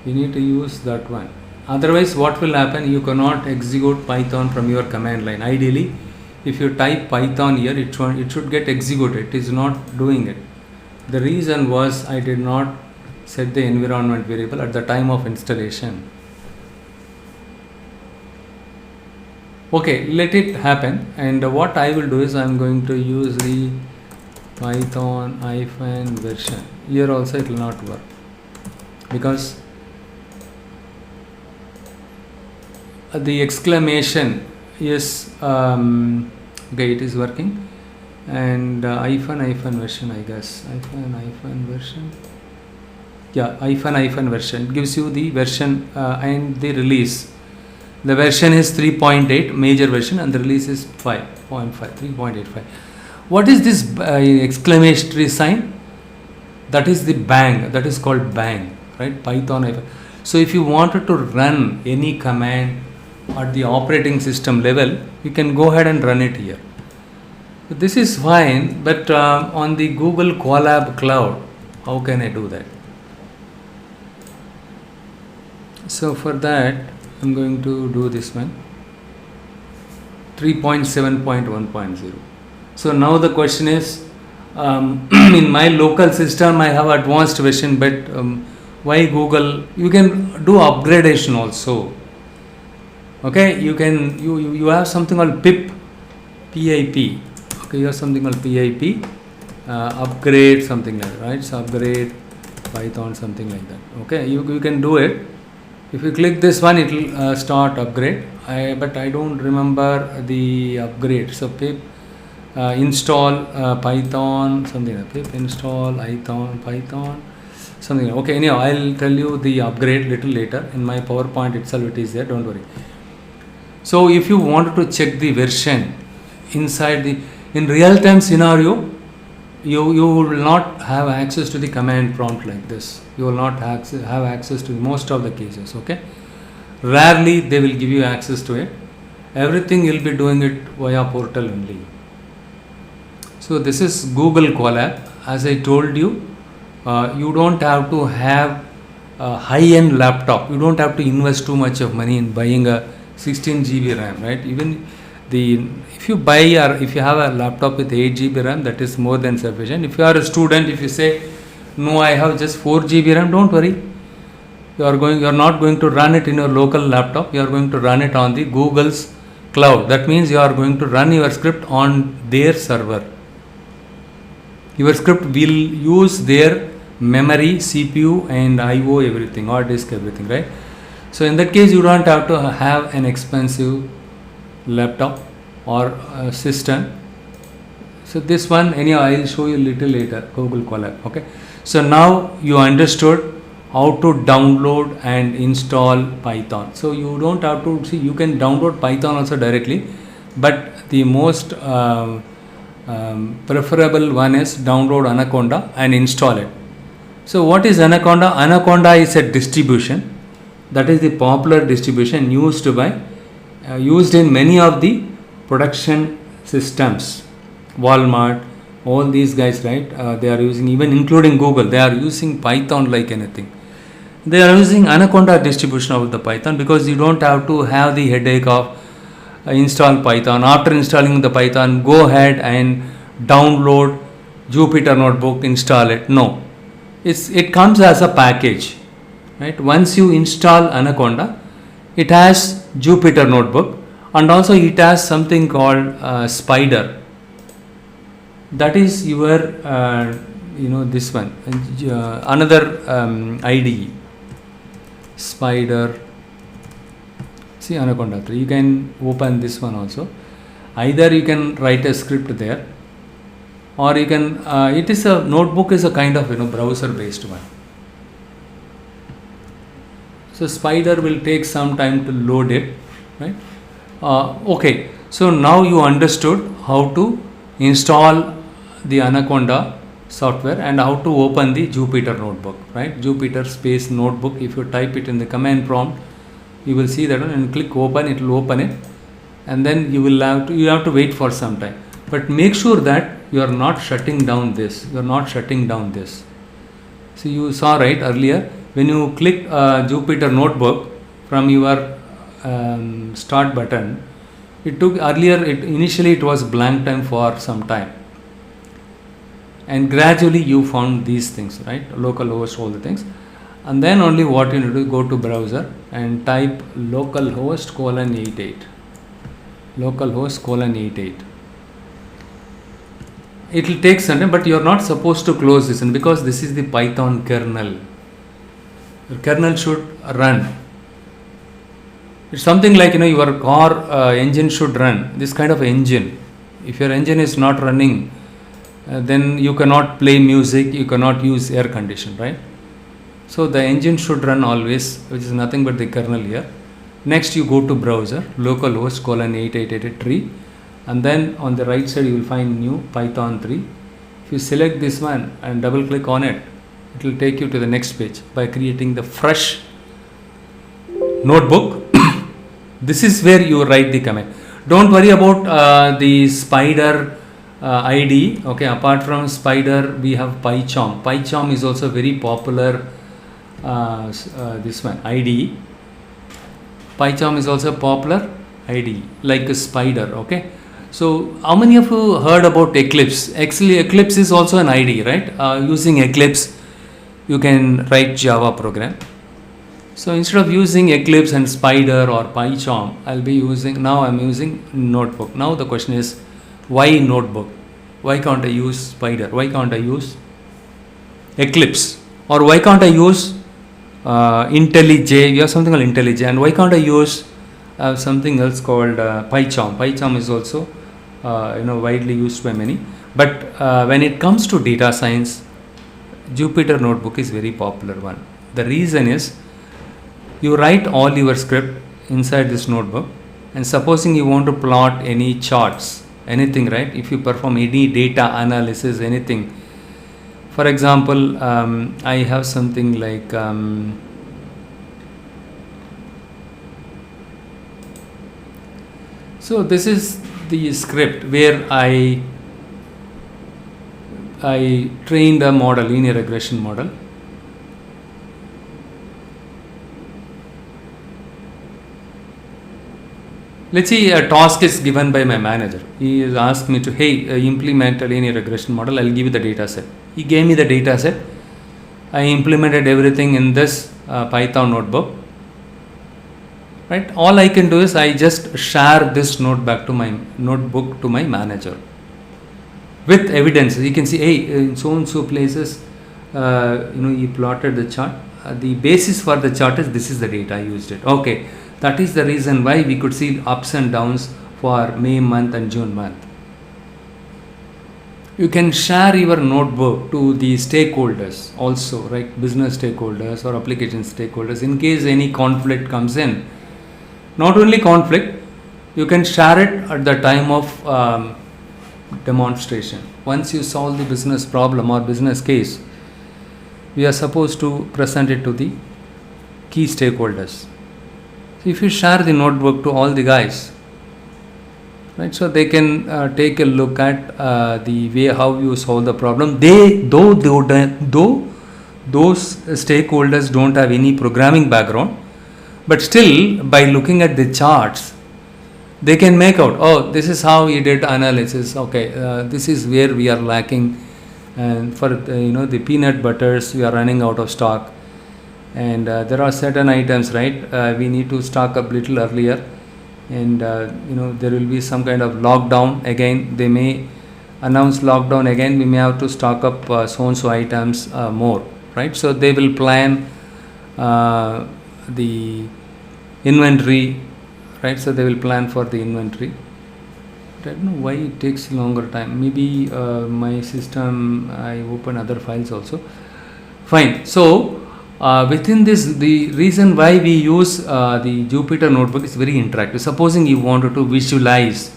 you need to use that one. Otherwise, what will happen? You cannot execute Python from your command line. Ideally, if you type Python here, it should get executed. It is not doing it. The reason was I did not set the environment variable at the time of installation. Okay, let it happen, and what I will do is I am going to use the Python -version. Here also it will not work because the exclamation is okay, it is working, and -version, I guess -version. Yeah, -version. It gives you the version and the release. The version is 3.8 major version and the release is 5.5, 3.85. What is this exclamatory sign? That is the bang. That is called bang, right? Python. So if you wanted to run any command at the operating system level, you can go ahead and run it here. This is fine, but on the Google Colab Cloud, how can I do that? So for that, I'm going to do this one, 3.7.1.0. So now the question is, in my local system I have advanced version, but why Google? You can do upgradation also. Okay, you have something called PIP. Okay, you have something called PIP, upgrade something like that, right? So upgrade Python, something like that. Okay, you can do it. If you click this one, it will start upgrade. But I don't remember the upgrade. So pip install Python, something like pip install Python, something like. Okay, anyhow, I'll tell you the upgrade little later. In my PowerPoint itself it is there, don't worry. So if you wanted to check the version inside in real time scenario, you will not have access to the command prompt like this. You will not have access to most of the cases. Okay, rarely they will give you access to it. Everything you'll be doing it via portal only. So this is Google Colab. As I told you, you don't have to have a high-end laptop. You don't have to invest too much of money in buying a 16 GB RAM, right? Even if you buy or if you have a laptop with 8 GB RAM, that is more than sufficient. If you are a student, if you say no, I have just 4 GB RAM, don't worry. You are not going to run it in your local laptop. You are going to run it on the Google's cloud. That means you are going to run your script on their server. Your script will use their memory, CPU and IO, everything, hard disk, everything, right? So in that case, you don't have to have an expensive laptop or system. So this one anyhow I will show you little later, Google Colab. Okay, so now you understood how to download and install Python. So you don't have to see, you can download Python also directly, but the most preferable one is download Anaconda and install it. So what is Anaconda? Anaconda is a distribution, that is the popular distribution used by used in many of the production systems. Walmart, all these guys, right? They are using, even including Google, they are using Python like anything. They are using Anaconda distribution of the Python because you don't have to have the headache of install Python. After installing the Python, go ahead and download Jupyter Notebook, install it. No, it comes as a package, right? Once you install Anaconda, it has Jupyter Notebook, and also it has something called Spider. That is your this one, another IDE, Spider. See, Anaconda 3, you can open this one also. Either you can write a script there, or you can it is a notebook, is a kind of browser based one. So Spider will take some time to load it, right? Okay, so now you understood how to install the Anaconda software and how to open the Jupyter Notebook, right? Jupyter space notebook. If you type it in the command prompt, you will see that one, and click open, it will open it, and then you have to wait for some time. But make sure that you are not shutting down this. You are not shutting down this. So you saw right earlier, when you click Jupyter Notebook from your start button, it took earlier. Initially it was blank time for some time, and gradually you found these things, right? Localhost, all the things, and then only what you need to do, go to browser and type localhost:88. Localhost:88. It will take some time, but you are not supposed to close this, and because this is the Python kernel. The kernel should run. It's something like your car engine should run. This kind of engine. If your engine is not running, then you cannot play music. You cannot use air condition, right? So the engine should run always, which is nothing but the kernel here. Next you go to browser, localhost:8888 and then on the right side you will find new Python 3. If you select this one and double click on it, it will take you to the next page by creating the fresh notebook. This is where you write the command. Don't worry about the Spider IDE. Okay, apart from Spider we have PyCharm. PyCharm is also very popular. This one IDE. PyCharm is also popular IDE like a Spider. Okay, so how many of you heard about Eclipse? Actually Eclipse is also an IDE, right? Using Eclipse you can write Java program. So instead of using Eclipse and Spider or PyCharm, I'm using Notebook. Now the question is, why Notebook? Why can't I use Spider? Why can't I use Eclipse? Or why can't I use IntelliJ? We have something called IntelliJ, and why can't I use something else called PyCharm? PyCharm is also widely used by many. But when it comes to data science, Jupyter Notebook is very popular one. The reason is, you write all your script inside this notebook, and supposing you want to plot any charts, anything, right? If you perform any data analysis, anything. For example, I have something like so this is the script where I trained a model, linear regression model. Let's say a task is given by my manager. He has asked me to, implement a linear regression model. I'll give you the data set. He gave me the data set. I implemented everything in this Python notebook. Right? All I can do is I just share this notebook to my manager with evidence. You can see, in so and so places, he plotted the chart. The basis for the chart is this is the data I used it. Okay. That is the reason why we could see ups and downs for May month and June month. You can share your notebook to the stakeholders also, right? Business stakeholders or application stakeholders, in case any conflict comes in. Not only conflict, you can share it at the time of demonstration. Once you solve the business problem or business case, we are supposed to present it to the key stakeholders. So if you share the notebook to all the guys, right, so they can take a look at the way how you solve the problem. Though those stakeholders don't have any programming background, but still by looking at the charts, they can make out, oh, this is how you did analysis. Okay, this is where we are lacking, and for the peanut butters we are running out of stock, and there are certain items, right, we need to stock up little earlier, and there will be some kind of lockdown again. They may announce lockdown again, we may have to stock up so and so items more, right? So they will plan the inventory, right? So they will plan for the inventory. I don't know why it takes longer time. Maybe my system, I open other files also. Fine. So within this, the reason why we use the Jupyter Notebook is very interactive. Supposing you wanted to visualize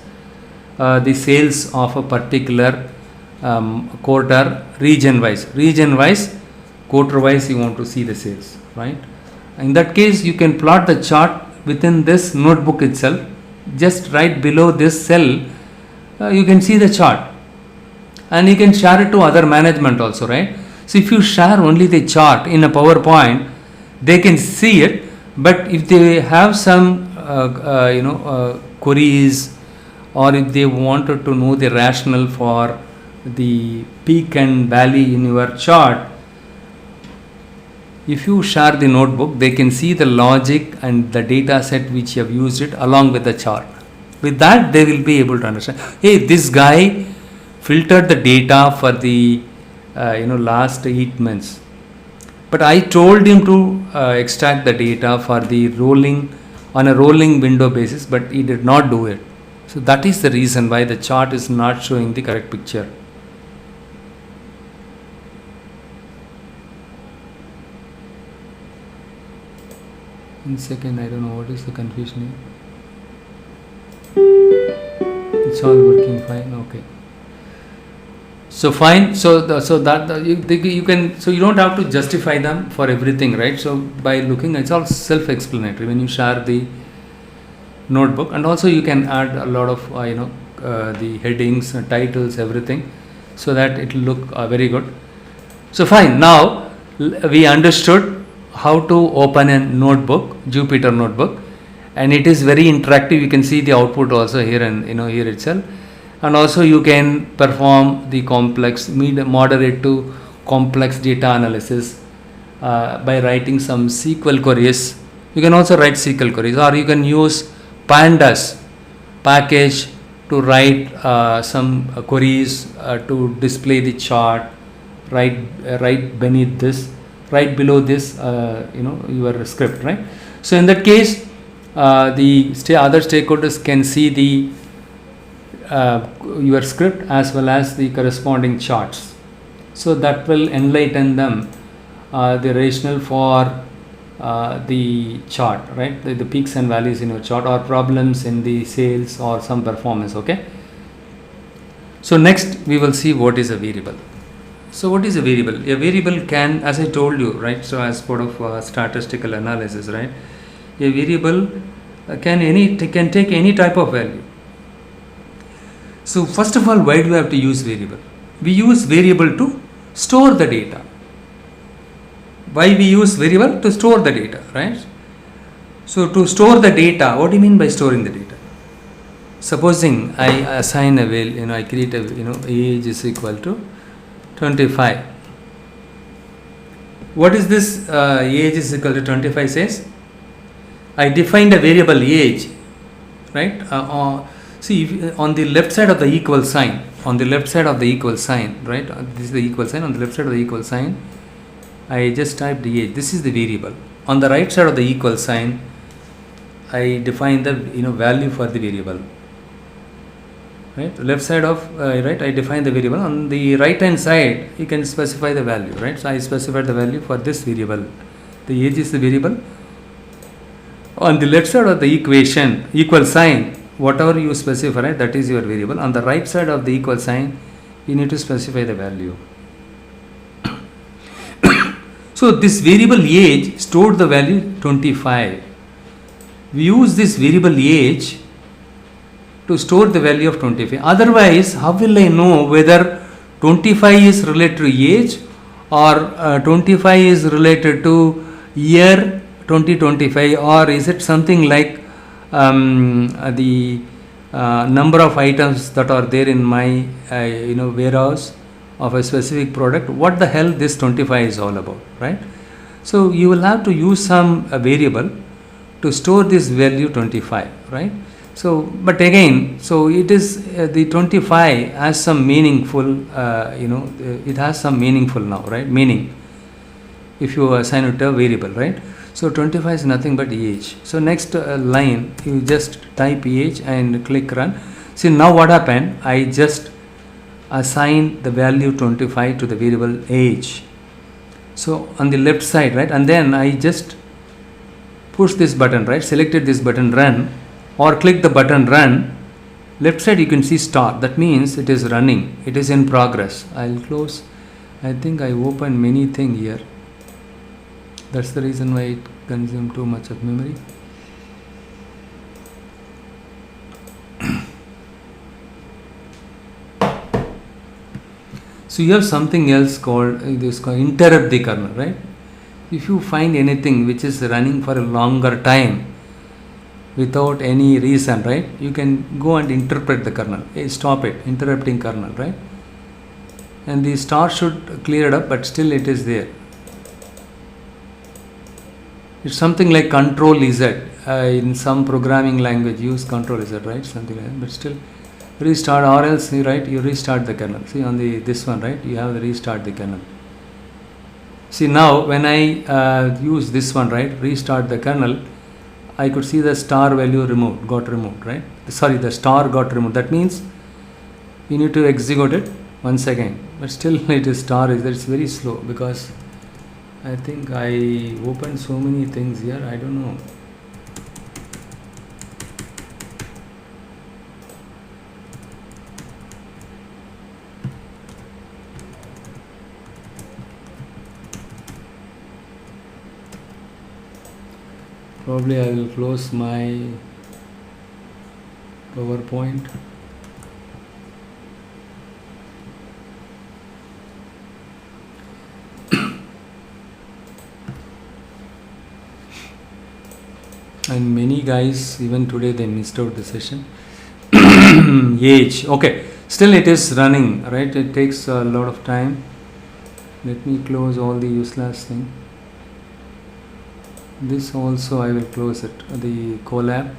the sales of a particular quarter region wise, quarter wise, you want to see the sales, right? In that case, you can plot the chart within this notebook itself. Just right below this cell, you can see the chart, and you can share it to other management also, right? So if you share only the chart in a PowerPoint, they can see it, but if they have some queries, or if they wanted to know the rationale for the peak and valley in your chart, if you share the notebook, they can see the logic and the data set which you have used it along with the chart. With that, they will be able to understand, hey, this guy filtered the data for the last 8 months, but I told him to extract the data for the on a rolling window basis, but he did not do it. So that is the reason why the chart is not showing the correct picture. In second, I don't know what is the confusion here. It's all working fine. Okay. So fine. So you can. So you don't have to justify them for everything, right? So by looking, it's all self-explanatory when you share the notebook, and also you can add a lot of the headings, titles, everything, so that it will look very good. So fine. Now we understood how to open a notebook, Jupyter Notebook, and it is very interactive. You can see the output also here, and here itself, and also you can perform the moderate to complex data analysis by writing some SQL queries. You can also write SQL queries, or you can use Pandas package to write some queries to display the chart right beneath this, right below this, your script, right? So in that case, the other stakeholders can see the your script as well as the corresponding charts. So that will enlighten them the rationale for the chart, right? The peaks and valleys in your chart, or problems in the sales or some performance. Okay. So next we will see what is a variable. So what is a variable? A variable can, as I told you, right? So as part of statistical analysis, right? A variable can take any type of value. So first of all, why do we have to use variable? We use variable to store the data. Why we use variable? To store the data, right? So to store the data, what do you mean by storing the data? Supposing I assign a I create a age is equal to 25. What is this age is equal to 25 says? I defined a variable age, right? See, if, on the left side of the equal sign, right? This is the equal sign. On the left side of the equal sign, I just typed the age. This is the variable. On the right side of the equal sign, I define the value for the variable. right? Left side of right, I define the variable. On the right hand side, you can specify the value, right? So I specified the value for this variable. The age is the variable. On the left side of the equation, equal sign, whatever you specify, right, that is your variable. On the right side of the equal sign, you need to specify the value. So this variable age stored the value 25. We use this variable age to store the value of 25. Otherwise, how will I know whether 25 is related to age or 25 is related to year 2025, or is it something like the number of items that are there in my warehouse of a specific product? What the hell this 25 is all about, right? So you will have to use some variable to store this value 25, right? So, but again, so it is the 25 has some meaningful, it has some meaningful now, right? Meaning, if you assign it a variable, right? So 25 is nothing but age. So next line, you just type age and click run. See, now what happened? I just assign the value 25 to the variable age. So on the left side, right, and then I just push this button, right, selected this button run, or click the button run. Left side you can see start, that means it is running, it is in progress. I'll close. I think I opened many things here, that's the reason why it consumed too much of memory. So you have something else called interrupt the kernel, right? If you find anything which is running for a longer time without any reason, right, you can go and interpret the kernel. Stop it, interrupting kernel, right? And the start should clear it up, but still it is there. It's something like control Z. In some programming language use control Z, right? Something like that, but still restart, or else, right, you restart the kernel. See on this one, right, you have the restart the kernel. See, now when I use this one, right, restart the kernel, I could see the star value got removed, right? Sorry, the star got removed. That means you need to execute it once again, but still it is star is there. It's very slow because I think I opened so many things here, I don't know. Probably I will close my PowerPoint. And many guys even today they missed out the session. Age, okay, still it is running, right? It takes a lot of time. Let me close all the useless thing. This also I will close it, the Colab.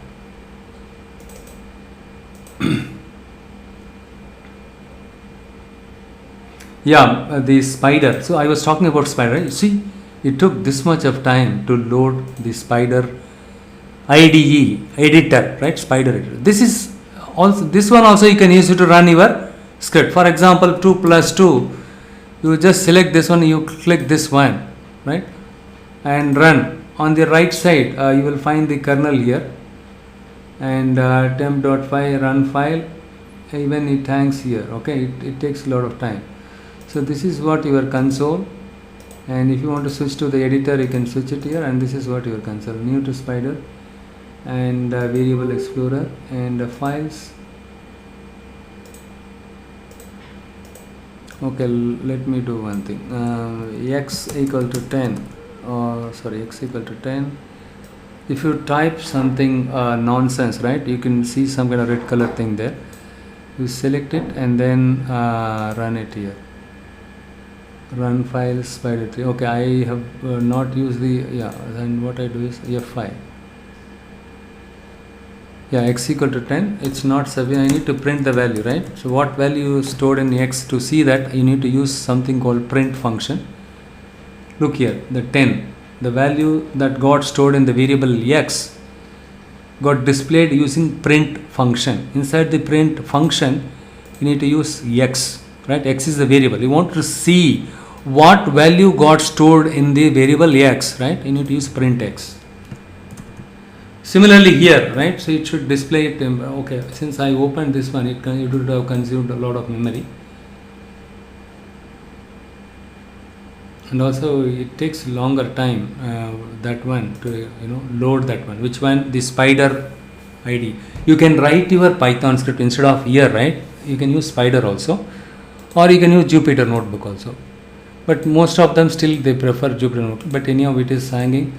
Yeah, the spider. So I was talking about spider, right? You see, it took this much of time to load the spider IDE editor, right? Spider editor. This is also, this one also you can use it to run your script. For example, 2 plus 2, you just select this one, you click this one, right, and run. On the right side, you will find the kernel here, and temp.py run file, even it hangs here, okay, it takes a lot of time. So this is what your console, and if you want to switch to the editor, you can switch it here, and this is what your console, new to spider, and variable explorer, and files. Okay, let me do one thing. X equal to 10. X equal to 10. If you type something nonsense, right, you can see some kind of red color thing there. You select it and then run it here. Run files spider tree. Okay, I have not used the, then what I do is F5. Yeah, x equal to 10, it's not sufficient, I need to print the value, right? So what value stored in x, to see that you need to use something called print function. Look here, the 10, the value that got stored in the variable x got displayed using print function. Inside the print function, you need to use x, right? X is the variable. You want to see what value got stored in the variable x, right? You need to use print x. Similarly here, right? So it should display it. Okay, since I opened this one, it would have consumed a lot of memory, and also it takes longer time that one to load that one. Which one? The spider ID. You can write your Python script instead of here, right? You can use spider also, or you can use Jupyter Notebook also. But most of them still they prefer Jupyter Notebook. But anyhow, it is hanging.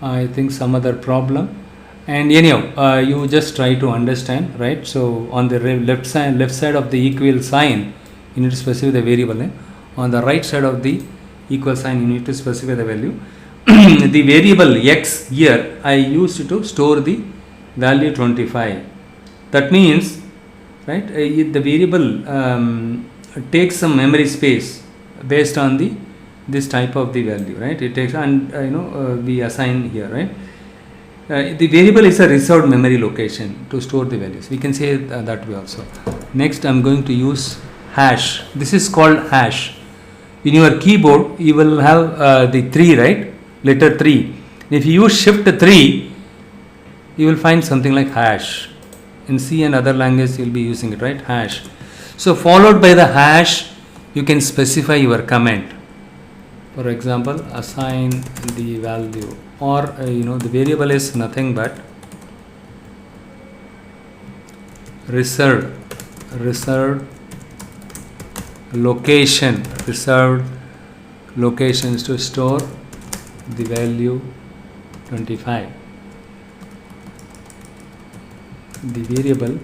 I think some other problem. And anyhow, you just try to understand, right? So on the left side of the equal sign, you need to specify the variable name. On the right side of the equal sign, you need to specify the value. The variable x here I used to store the value 25. That means, right, the variable takes some memory space based on this type of the value, right? It takes, and we assign here, right? The variable is a reserved memory location to store the values. We can say that way also. Next, I am going to use hash. This is called hash. In your keyboard, you will have the 3, right? Letter 3. If you use shift 3, you will find something like hash. In C and other languages, you will be using it, right? Hash. So, followed by the hash, you can specify your comment. For example, assign the value, or the variable is nothing but reserved locations to store the value 25. The variable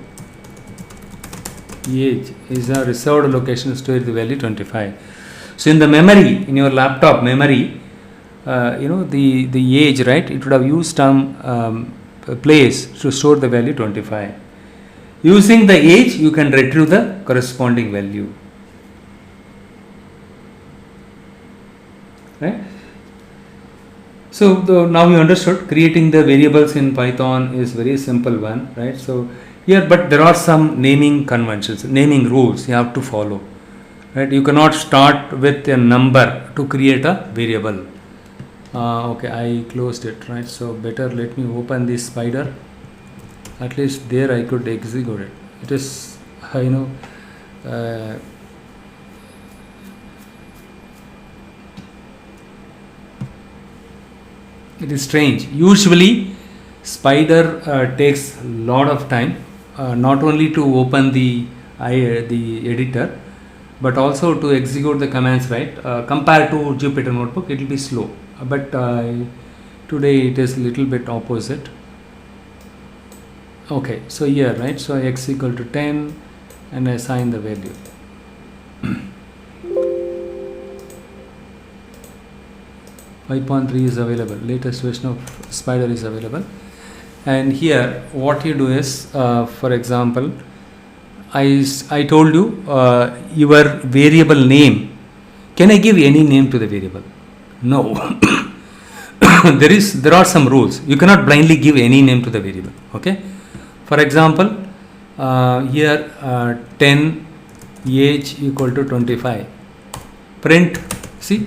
age is a reserved location to store the value 25. So in the memory, in your laptop memory, the age, right, it would have used some place to store the value 25. Using the age, you can retrieve the corresponding value, right? So now you understood creating the variables in Python is very simple one, right? So here, but there are some naming conventions, naming rules you have to follow, right? You cannot start with a number to create a variable. Okay, I closed it, right? So better let me open this spider. At least there I could execute it. It is it is strange. Usually spider takes a lot of time, not only to open the editor, but also to execute the commands, right? Compared to Jupyter Notebook, it will be slow. But today it is little bit opposite. Okay, so here, right? So x equal to 10, and I assign the value. .3 is available. Latest version of Spider is available. And here, what you do is, for example, I told you your variable name. Can I give any name to the variable? No. There are some rules. You cannot blindly give any name to the variable. Okay. For example, here 10 age equal to 25. Print. See,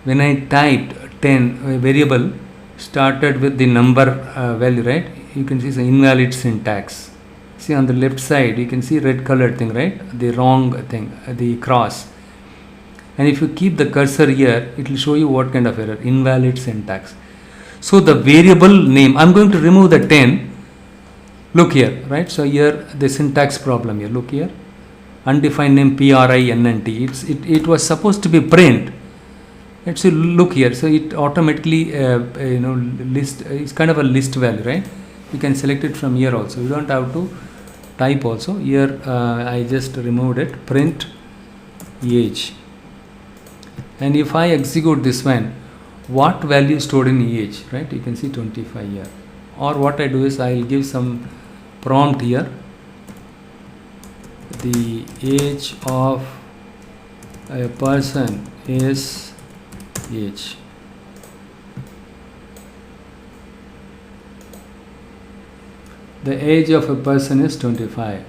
when I typed 10, variable started with the number value, right? You can see the invalid syntax. See on the left side, you can see red colored thing, right? The wrong thing, the cross. And if you keep the cursor here, it will show you what kind of error, invalid syntax. So the variable name, I'm going to remove the 10. Look here, right? So here the syntax problem here. Look here, undefined name print. It was supposed to be print. Let's see, look here. So it automatically list. It's kind of a list value, right? You can select it from here also. You don't have to type also. Here I just removed it. Print age. And if I execute this one, what value stored in age, right? You can see 25 here. Or what I do is I will give some prompt here. The age of a person is age. the age of a person is 25,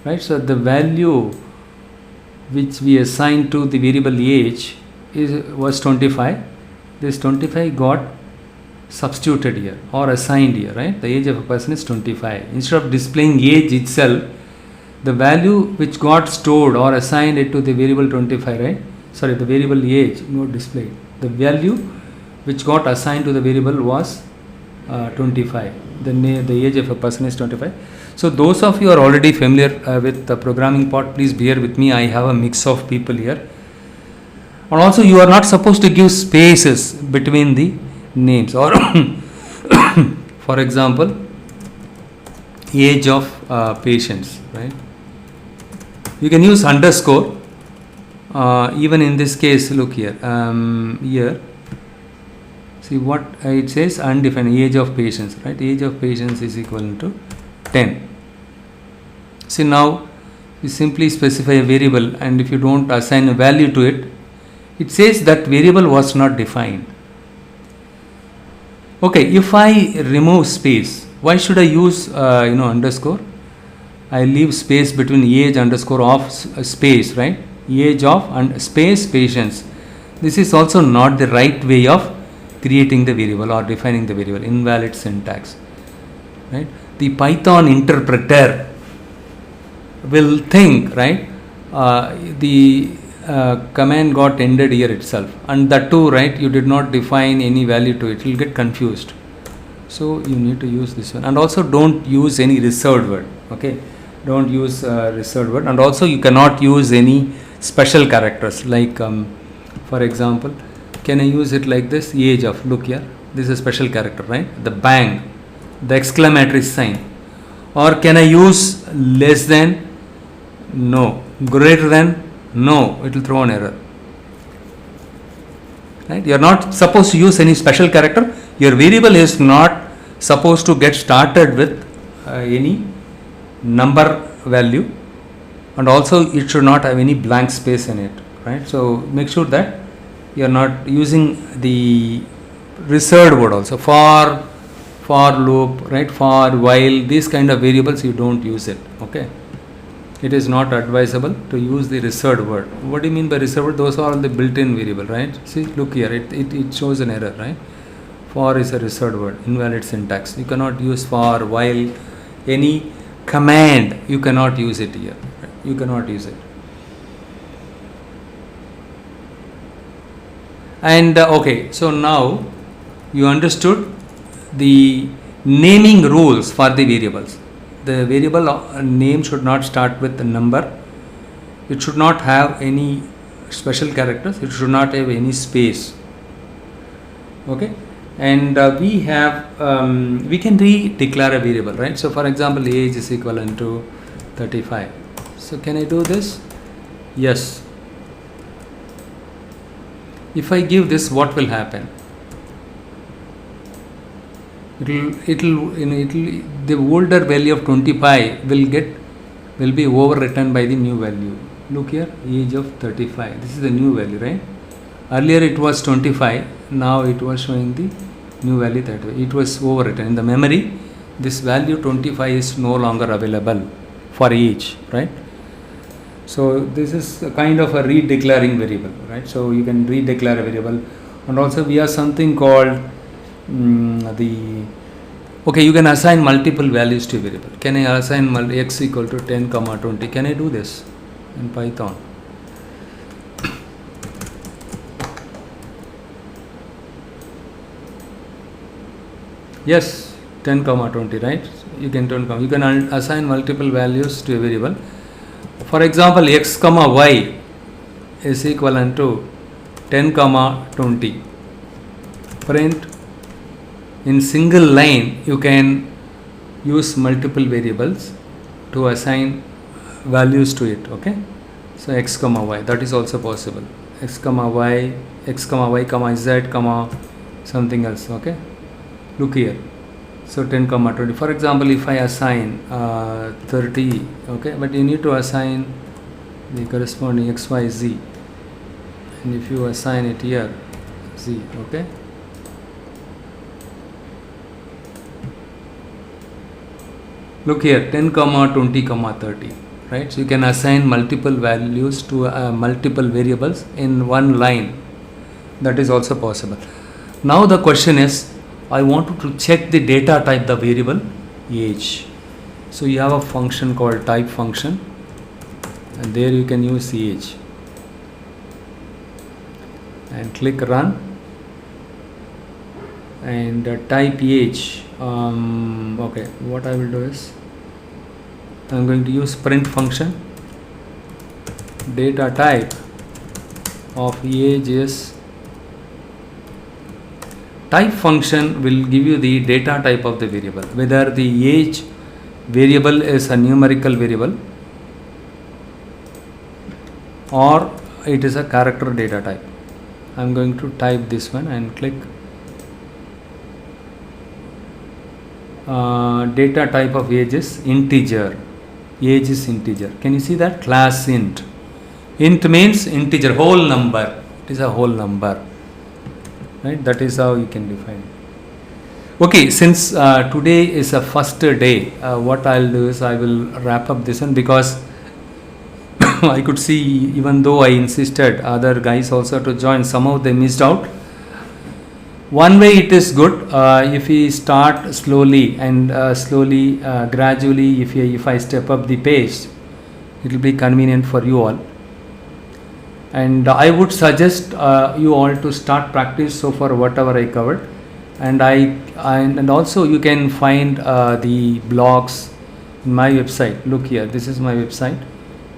right? So the value which we assign to the variable age was 25. This 25 got substituted here or assigned here, right? The age of a person is 25. Instead of displaying age itself, the value which got stored or assigned it to the variable 25, right? Sorry, the variable age not displayed. The value which got assigned to the variable was 25. The age of a person is 25. So those of you are already familiar with the programming part, please bear with me. I have a mix of people here. And also you are not supposed to give spaces between the names, or for example, age of patients, right? You can use underscore. Even in this case, look here. Here, see what it says, undefined age of patients, right? Age of patients is equal to 10. See, now you simply specify a variable, and if you don't assign a value to it, it says that variable was not defined. Okay, if I remove space, why should I use underscore? I leave space between age underscore of space, right? Age of space patients. This is also not the right way of creating the variable or defining the variable. Invalid syntax, right? The Python interpreter will think, right? The command got ended here itself, and that too, right? You did not define any value to it. It will get confused. So you need to use this one, and also don't use any reserved word. Okay, don't use reserved word, and also you cannot use any special characters like, for example, can I use it like this? Age of, look here, this is a special character, right? The bang, the exclamatory sign, or can I use less than? No. Greater than? No. It will throw an error, right? You are not supposed to use any special character. Your variable is not supposed to get started with any number value, and also it should not have any blank space in it, right? So make sure that you are not using the reserved word also. For loop, right? For while, these kind of variables you don't use it. Okay, it is not advisable to use the reserved word. What do you mean by reserved word? Those are all the built-in variable, right? See, look here, it shows an error, right? For is a reserved word, invalid syntax. You cannot use for, while, any command, you cannot use it here. Right? You cannot use it. And okay, so now you understood the naming rules for the variables. The variable name should not start with the number. It should not have any special characters. It should not have any space. Okay, and we can re-declare a variable, right? So for example, age is equivalent to 35. So can I do this? Yes. If I give this, what will happen? The older value of 25 will be overwritten by the new value. Look here, age of 35. This is the new value, right? Earlier it was 25. Now it was showing the new value 35. It was overwritten in the memory. This value 25 is no longer available for age, right? So this is a kind of a redeclaring variable, right? So you can redeclare a variable, and also we have something called you can assign multiple values to a variable. Can I assign x equal to 10, 20? Can I do this in Python? Yes, 10, 20, right? You can assign multiple values to a variable. For example, x, y is equivalent to 10, 20. Print. In single line, you can use multiple variables to assign values to it. Okay, so x, y, that is also possible. X, y, z, something else. Okay, look here. So 10, 20. For example, if I assign 30, okay, but you need to assign the corresponding x, y, z, and if you assign it here, z, okay. Look here, 10 comma 20 comma 30, right? So you can assign multiple values to multiple variables in one line. That is also possible. Now the question is, I wanted to check the data type, the variable age. So you have a function called type function, and there you can use age and click run and type age. Okay, what I will do is I'm going to use print function. Data type of age is, type function will give you the data type of the variable, whether the age variable is a numerical variable or it is a character data type. I'm going to type this one and click data type of age is integer. Age is integer. Can you see that? Class int. Int means integer, whole number. It is a whole number, right? That is how you can define it. Okay, since today is a first day, what I'll do is I will wrap up this one, because I could see, even though I insisted other guys also to join, somehow they missed out. One way it is good, if we start slowly and gradually, if I step up the pace, it will be convenient for you all. And I would suggest you all to start practice so far whatever I covered, and and also you can find the blogs in my website. Look here, this is my website,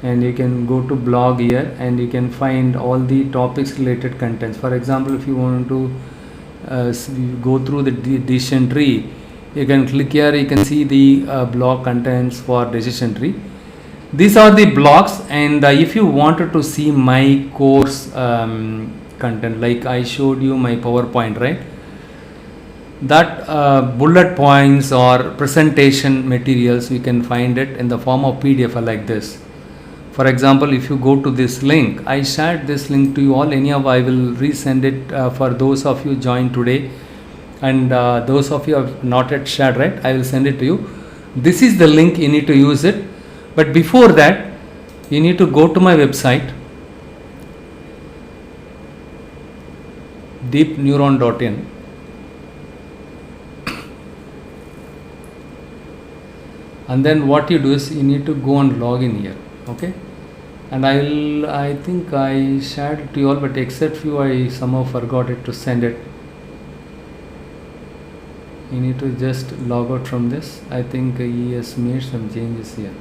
and you can go to blog here and you can find all the topics related contents. For example, if you want to go through the decision tree, you can click here, you can see the blog contents for decision tree. These are the blogs, and if you wanted to see my course content, like I showed you my PowerPoint, right? That bullet points or presentation materials, you can find it in the form of PDF like this. For example, if you go to this link, I shared this link to you all. Anyhow, I will resend it for those of you joined today, and those of you have not yet shared, right? I will send it to you. This is the link, you need to use it. But before that, you need to go to my website, deepneuron.in, and then what you do is you need to go and log in here, okay? And I think I shared it to you all, but except few, I somehow forgot it to send it. You need to just log out from this. I think he has made some changes here.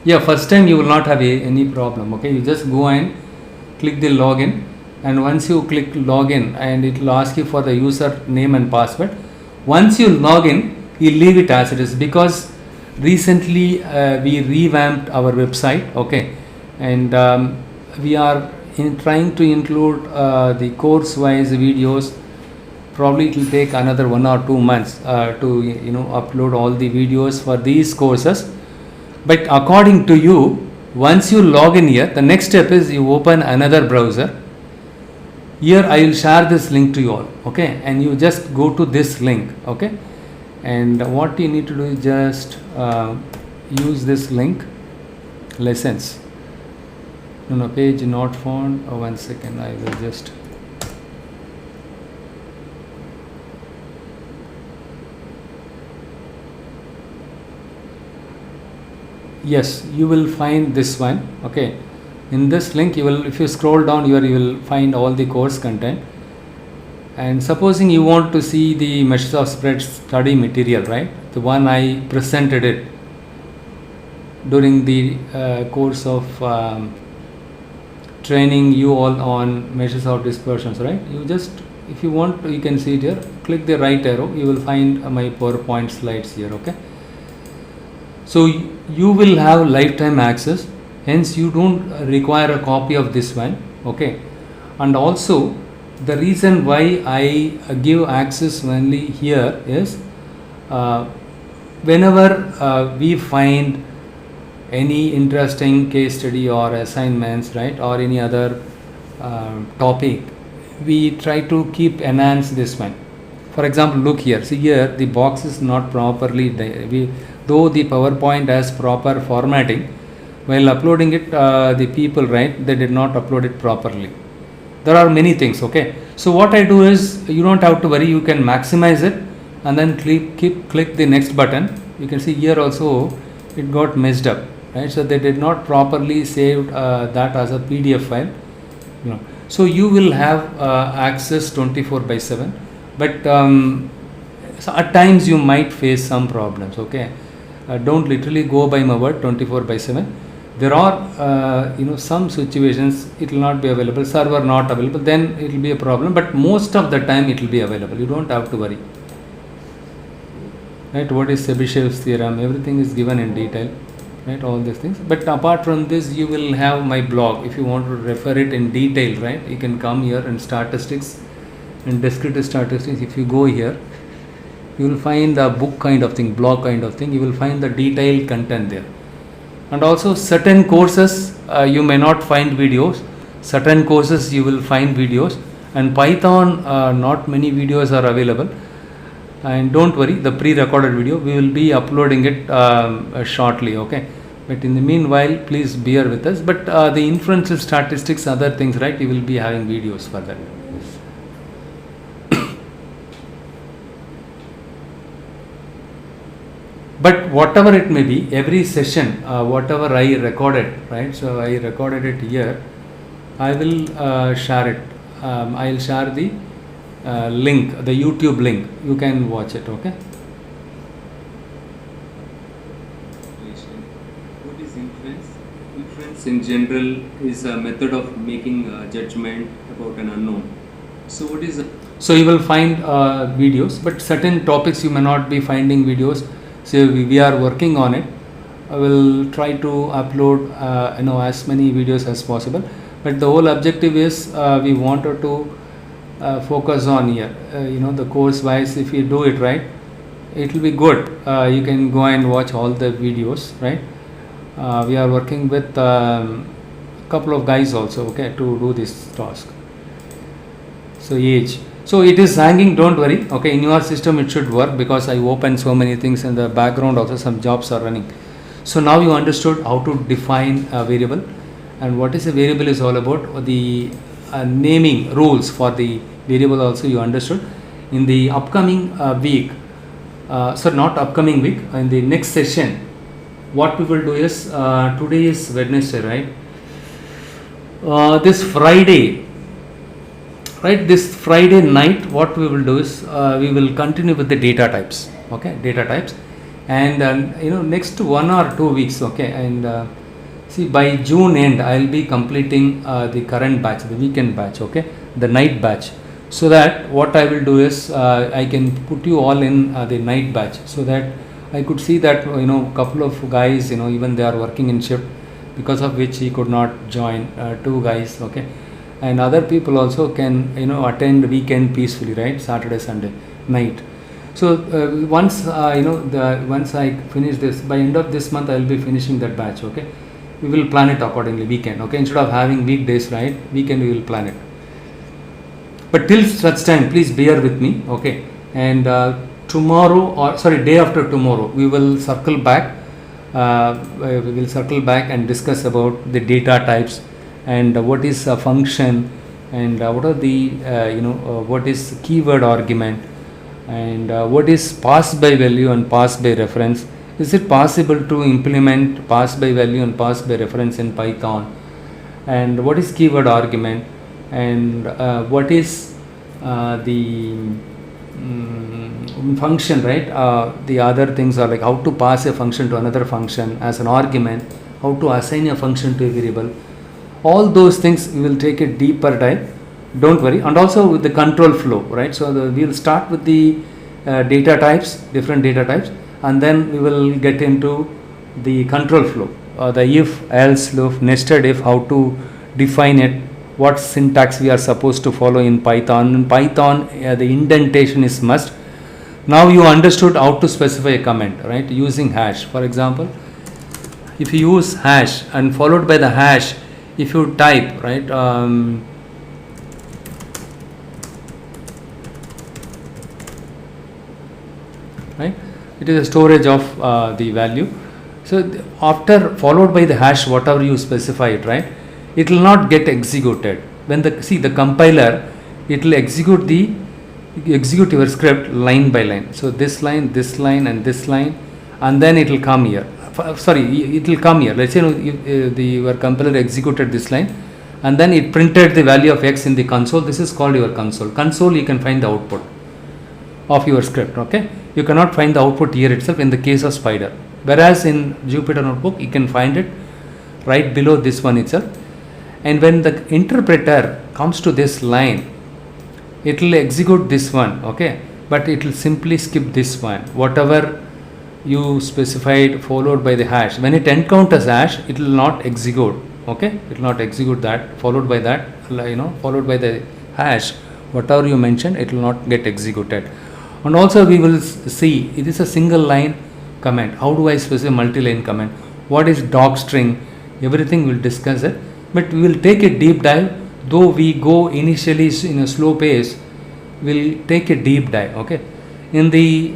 Yeah, first time you will not have any problem, okay? You just go and click the login, and once you click login, and it will ask you for the user name and password. Once you log in, you leave it as it is, because recently we revamped our website, okay? And we are trying to include the course wise videos. Probably it will take another 1 or 2 months to upload all the videos for these courses. But according to you, once you log in here, the next step is you open another browser. Here I will share this link to you all, okay? And you just go to this link, okay? And what you need to do is just use this link, lessons. No, page not found. Oh, 1 second, I will just. Yes, you will find this one, okay? In this link, you will, if you scroll down here, you will find all the course content. And supposing you want to see the Measures of Spread study material, right? The one I presented it during the course of training you all on measures of dispersions, right? You just, if you want, you can see it here. Click the right arrow. You will find my PowerPoint slides here, okay? So you will have lifetime access. Hence, you don't require a copy of this one, okay? And also, the reason why I give access only here is whenever we find any interesting case study or assignments, right, or any other topic we try to keep enhance this one. For example, look here, see here the box is not properly though the PowerPoint has proper formatting, while uploading it the people, right, they did not upload it properly. There are many things. Okay, so what I do is, you don't have to worry, you can maximize it and then click the next button. You can see here also it got messed up, right? So they did not properly save that as a PDF file, you know. So you will have access 24/7, but so at times you might face some problems. Okay, don't literally go by my word 24/7. There are some situations it will not be available, server not available, then it will be a problem, but most of the time it will be available. You don't have to worry, right? What is Chebyshev's theorem, everything is given in detail, right? All these things. But apart from this, you will have my blog. If you want to refer it in detail, right, you can come here and statistics and descriptive statistics. If you go here, you will find the book kind of thing, blog kind of thing. You will find the detailed content there. And also certain courses you may not find videos, certain courses you will find videos, and Python not many videos are available. And don't worry, the pre-recorded video we will be uploading it shortly. Okay, but in the meanwhile please bear with us. But the inferential statistics, other things, right, you will be having videos for that. But whatever it may be, every session, whatever I recorded, right, so I recorded it here, I will share it. I will share the link, the YouTube link. You can watch it. Okay. What is inference? Inference in general is a method of making a judgment about an unknown. So what is? So you will find videos, but certain topics you may not be finding videos. So we are working on it. I will try to upload as many videos as possible. But the whole objective is we wanted to focus on here. The course wise, if you do it right, it will be good. You can go and watch all the videos, right? We are working with couple of guys also, okay, to do this task. So age. So it is hanging, don't worry. Okay, in your system it should work because I opened so many things in the background, also some jobs are running. So now you understood how to define a variable, and what is a variable is all about. The naming rules for the variable also you understood. In the upcoming week, not upcoming week, in the next session, what we will do is, today is Wednesday, right? This Friday, right, this Friday night, what we will do is we will continue with the data types. Okay, data types, and next 1 or 2 weeks. Okay, and see, by June end I will be completing the current batch, the weekend batch. Okay, the night batch. So that what I will do is I can put you all in the night batch, so that I could see that couple of guys, even they are working in shift, because of which he could not join. 2 guys. Okay. And other people also can attend weekend peacefully, right? Saturday, Sunday night. So once once I finish this, by end of this month I will be finishing that batch. Okay, we will plan it accordingly, weekend. Okay, instead of having weekdays, right, weekend we will plan it. But till such time, please bear with me. Okay, and day after tomorrow we will circle back. We will circle back and discuss about the data types, and what is a function, and what are the what is keyword argument, and what is pass by value and pass by reference. Is it possible to implement pass by value and pass by reference in Python, and what is keyword argument, and what is the function, right? The other things are like how to pass a function to another function as an argument, how to assign a function to a variable. All those things we will take a deeper dive, don't worry. And also with the control flow, right? So we will start with the data types, different data types, and then we will get into the control flow, the if, else, loop, nested if, how to define it, what syntax we are supposed to follow in Python. In Python, the indentation is must. Now you understood how to specify a comment, right? Using hash. For example, if you use hash and followed by the hash, if you type, right, right? It is a storage of the value. So after followed by the hash, whatever you specified, right, it will not get executed. When the compiler, it will execute your script line by line. So this line, and this line, and then it will come here. It will come here. Let's say your compiler executed this line, and then it printed the value of x in the console. This is called your console. Console, you can find the output of your script. Okay, you cannot find the output here itself in the case of Spider. Whereas in Jupyter Notebook, you can find it right below this one itself. And when the interpreter comes to this line, it will execute this one, okay, but it will simply skip this one, whatever you specified followed by the hash. When it encounters hash, it will not execute, okay, it will not execute that, followed by the hash, whatever you mentioned, it will not get executed. And also we will see, it is a single line command. How do I specify multi-line command? What is docstring? Everything we'll discuss it, but we will take a deep dive. Though we go initially in a slow pace, we'll take a deep dive. Okay, in the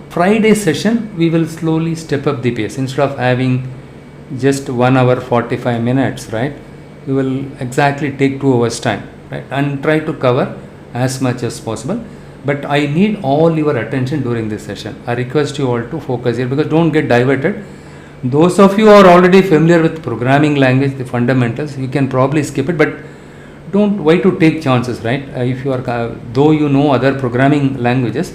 Friday session, we will slowly step up the pace. Instead of having just 1 hour 45 minutes, right, we will exactly take 2 hours time, right, and try to cover as much as possible. But I need all your attention during this session. I request you all to focus here, because don't get diverted. Those of you who are already familiar with programming language, the fundamentals, you can probably skip it, but why to take chances, right? If you are, though you know other programming languages,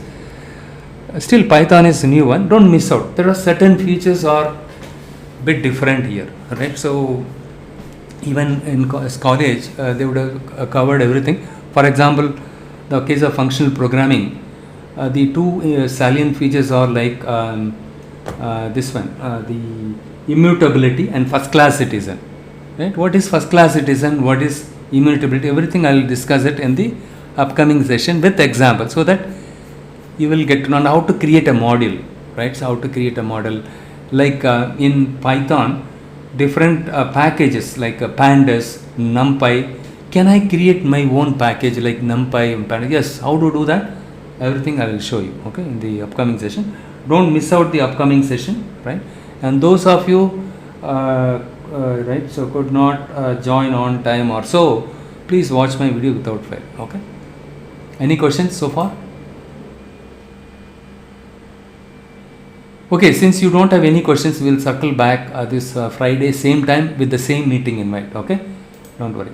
still Python is a new one. Don't miss out. There are certain features are bit different here, right? So even in college, they would have covered everything. For example, the case of functional programming, the two salient features are like this one, the immutability and first class citizen, right? What is first class citizen? What is immutability? Everything I will discuss it in the upcoming session with examples, so that you will get to know how to create a module, right? So how to create a model, like in Python, different packages like pandas, numpy. Can I create my own package like numpy and pandas? Yes. How to do that? Everything I will show you, okay, in the upcoming session. Don't miss out the upcoming session, right? And those of you right, so could not join on time or so, please watch my video without fail. Okay, any questions so far? Okay, since you don't have any questions, we'll circle back this Friday same time with the same meeting invite. Okay, don't worry.